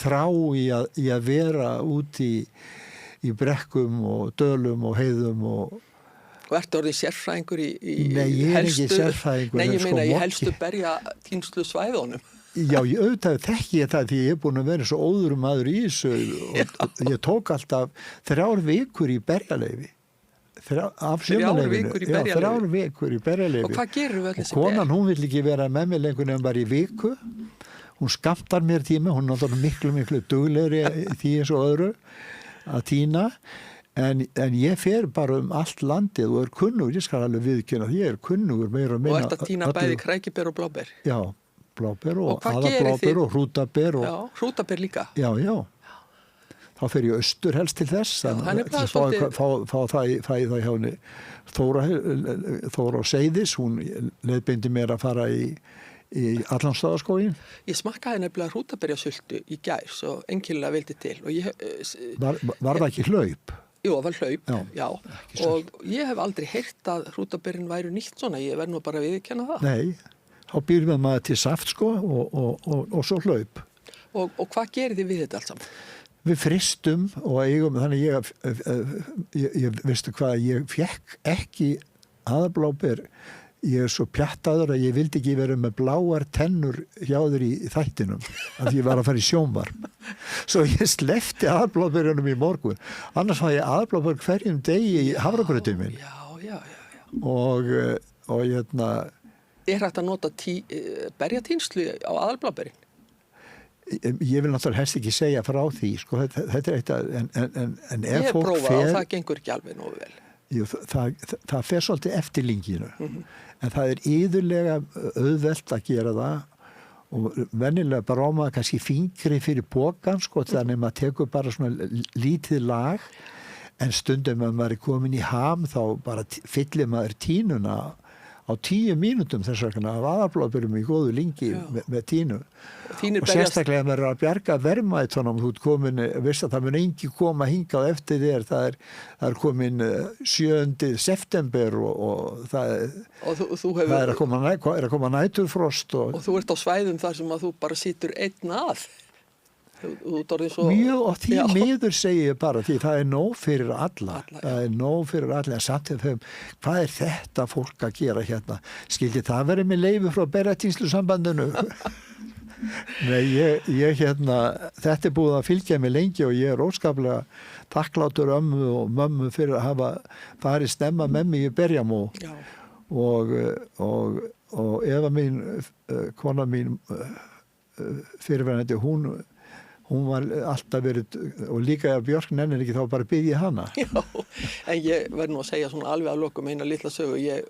þrá í að vera út í brekkum og dölum og heiðum og ertu orðið sérfræðingur í Nei, ég er ekki sérfræðingur. Nei, ég meina í helstu berjatínslu svæðunum. Já, ég auðvitað þekki ég það því ég er búin að vera svo óður maður í þessu og ég tók alltaf 3 vikur í berjaleyfi. Af sumarleyfinu. 3 vikur í berjaleyfi. Og hvað gerum við allir sem konan, hún vill ekki vera með mig lengur en bara í viku. Hún skammtar mér tíma, hún er náttúrulega miklu duglegri því eins og öðru að tína. En ég fer bara allt landið og er kunnugur, ég skal alveg viðkynna því ég er kunnugur meira og minna. Og ert að tína bæði krækiber og bláber? Já, bláber og aðabláber og hrútaber. Já, hrútaber líka? Já. Þá fer ég austur helst til þess. Fá það hjá henni Þóra á Seyðis, hún leiðbeindi mér að fara í Allandsstaðaskóginn. Ég smakkaði nefnilega hrútaberjasultu í gær, svo einkennilega vildi til. Og var það ekki hlaup? Jú, það var hlaup, já. Og ég hef aldrei heyrt að hrútaberin væru nýtt svona, ég verð nú bara að viðurkenna það. Nei, þá býrðum maður til saft og svo hlaup. Og hvað gerir þið við þetta allt saman? Við fristum og eigum, þannig ég veistu hvað, ég fekk ekki aðabláber. Ég er svo pjattaður að ég vildi ekki vera með bláar tennur hjá þér í þættinum að ég var að fara í sjónvarp. Svo ég sleppti aðbláðbörjunum í morgun. Annars var ég aðbláðbörn hverjum degi í hafragrautinn minn. Já. Og Er hægt að nota berjatínslu á aðalbláðbörjun? Ég vil náttúrulega helst ekki segja frá því. Sko, þetta er eitt að... Ég hef prófað og það gengur ekki alveg nógu vel. Jú, það fer svolítið eftir linginu. En það er iðulega auðvelt að gera það og venjulega bara á maður kannski fingri fyrir pokan, sko, þannig að maður tekur bara svona lítið lag en stundum að maður er komin í ham þá bara fyllir maður tínuna á 10 mínútum þess vegna af aðalbláðbörum í góðu lingi með tínu. Og sérstaklega maður er að bjarga verðmætunum, þú ert komin, veist að það mun engi koma hingað eftir þér, það er komin 7. september og það er að koma næturfrost. Og þú ert á svæðum þar sem að þú bara situr einn að. Mjög og því miður segi ég bara því það er nóg fyrir alla. Það er nóg fyrir alla að samt þeim, hvað er þetta fólk að gera hérna? Skildi það verið með leyfi frá berjatínslu sambandinu? Nei, ég þetta er búið að fylgja mig lengi og ég er óskaplega þakklátur ömmu og mömmu fyrir að hafa farið snemma með mig í Berjamó og Eva mín, kona mín fyrirverandi, hún var alltaf verið, og líka ef Björk nennir ekki þá bara byrja hana. Já, en ég verð nú að segja svona alveg að lokum eina litla sögu. Ég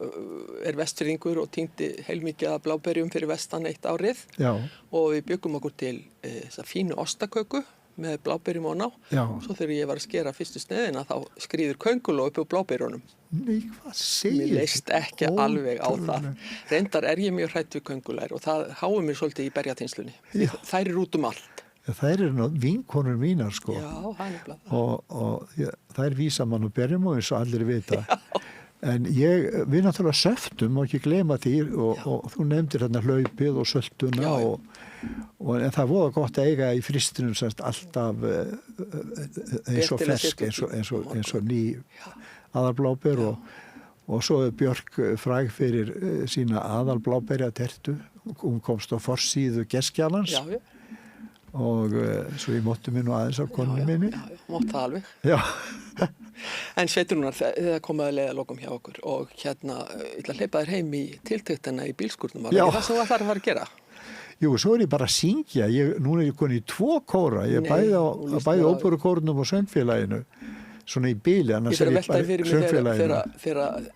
er vestfirðingur og týndi heilmikið af bláberjum fyrir vestan eitt árið. Já. Og við byggum okkur til þessa fínu ostaköku með bláberjum og ná. Já. Svo þegar ég var að skera fyrstu sneiðina þá skrýður könguló upp á bláberjunum. Nei, hvað segir? Mér leist ekki alveg á það. Reyndar er ég mjög hrædd við köngulær og það háir mér svolítið í berjatinslunni. Þær eru út allt. Ja, þær eru vinkonur mínar sko. Já, það er nefnilega það. Og þær vísa mann og berjum og eins og allir vita. Já. En við náttúrulega söftum og ekki gleyma því og þú nefndir hérna hlaupið og söltuna en það voða gott að eiga í fristinum alltaf eins og fersk, eins og ný aðalbláber og svo er Björk fræg fyrir sína aðalbláberja tertu. Hún komst á forsíðu Gestgjalans og svo ég mótti mér nú aðeins af konunni minni. Já, mótt það alveg. Já. En Sveitrúnar, það komaði leiðalokum hjá okkur og ég ætla að hleypa þér heim í tiltektina í bílskúrnum. Var það sem þú ætlar að fara að gera? Jú, svo er ég bara að syngja. Núna er ég konið í 2 kóra. Ég er bæði óperukórnum og söngfélaginu. Svona í bíli, annars er ég bara söngfélaginu.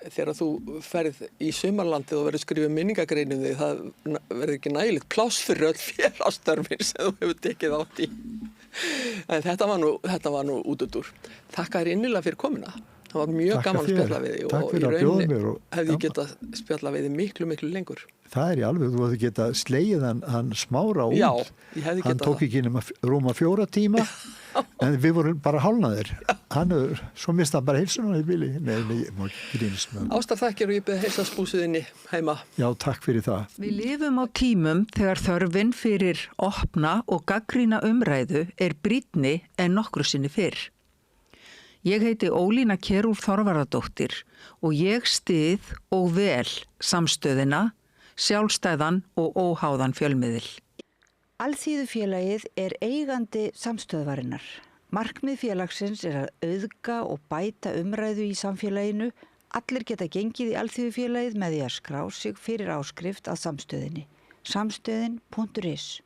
Þegar þú ferð í sumarlandið og verður skrifið minningagreinu þig, það verður ekki nægilegt pláss fyrir öll félagstörfin sem þú hefur tekið átt í. En þetta var nú útudur. Þakka þér innilega fyrir komuna. Það var mjög gaman að spjalla við þig og í rauninni hefði ég getað spjalla við þig miklu, miklu lengur. Það er í alveg, þú hefði getað slegið hann Smára út. Já, ég hefði getað. Hann tók ekki nema rúma 4 tíma, en við vorum bara hálnaðir. Svo mista hann bara heilsuna í bíli. Nei, má ekki grínast með hann. Ástar þakkir og ég beði heilsaspúsuðinni heima. Já, takk fyrir það. Við lifum á tímum þegar þörfin fyrir opna og gagnrýna umræðu er brýnni en nokkru sinni fyrr. Ég heiti Ólína Kjerúlf Þorvarðardóttir og ég styð og vel samstöðina, sjálfstæðan og óháðan fjölmiðil. Alþýðufélagið er eigandi samstöðvarinnar. Markmið félagsins er að auðga og bæta umræðu í samfélaginu. Allir geta gengið í Alþýðufélagið með því að skrá sig fyrir áskrift að samstöðinni. Samstöðin.is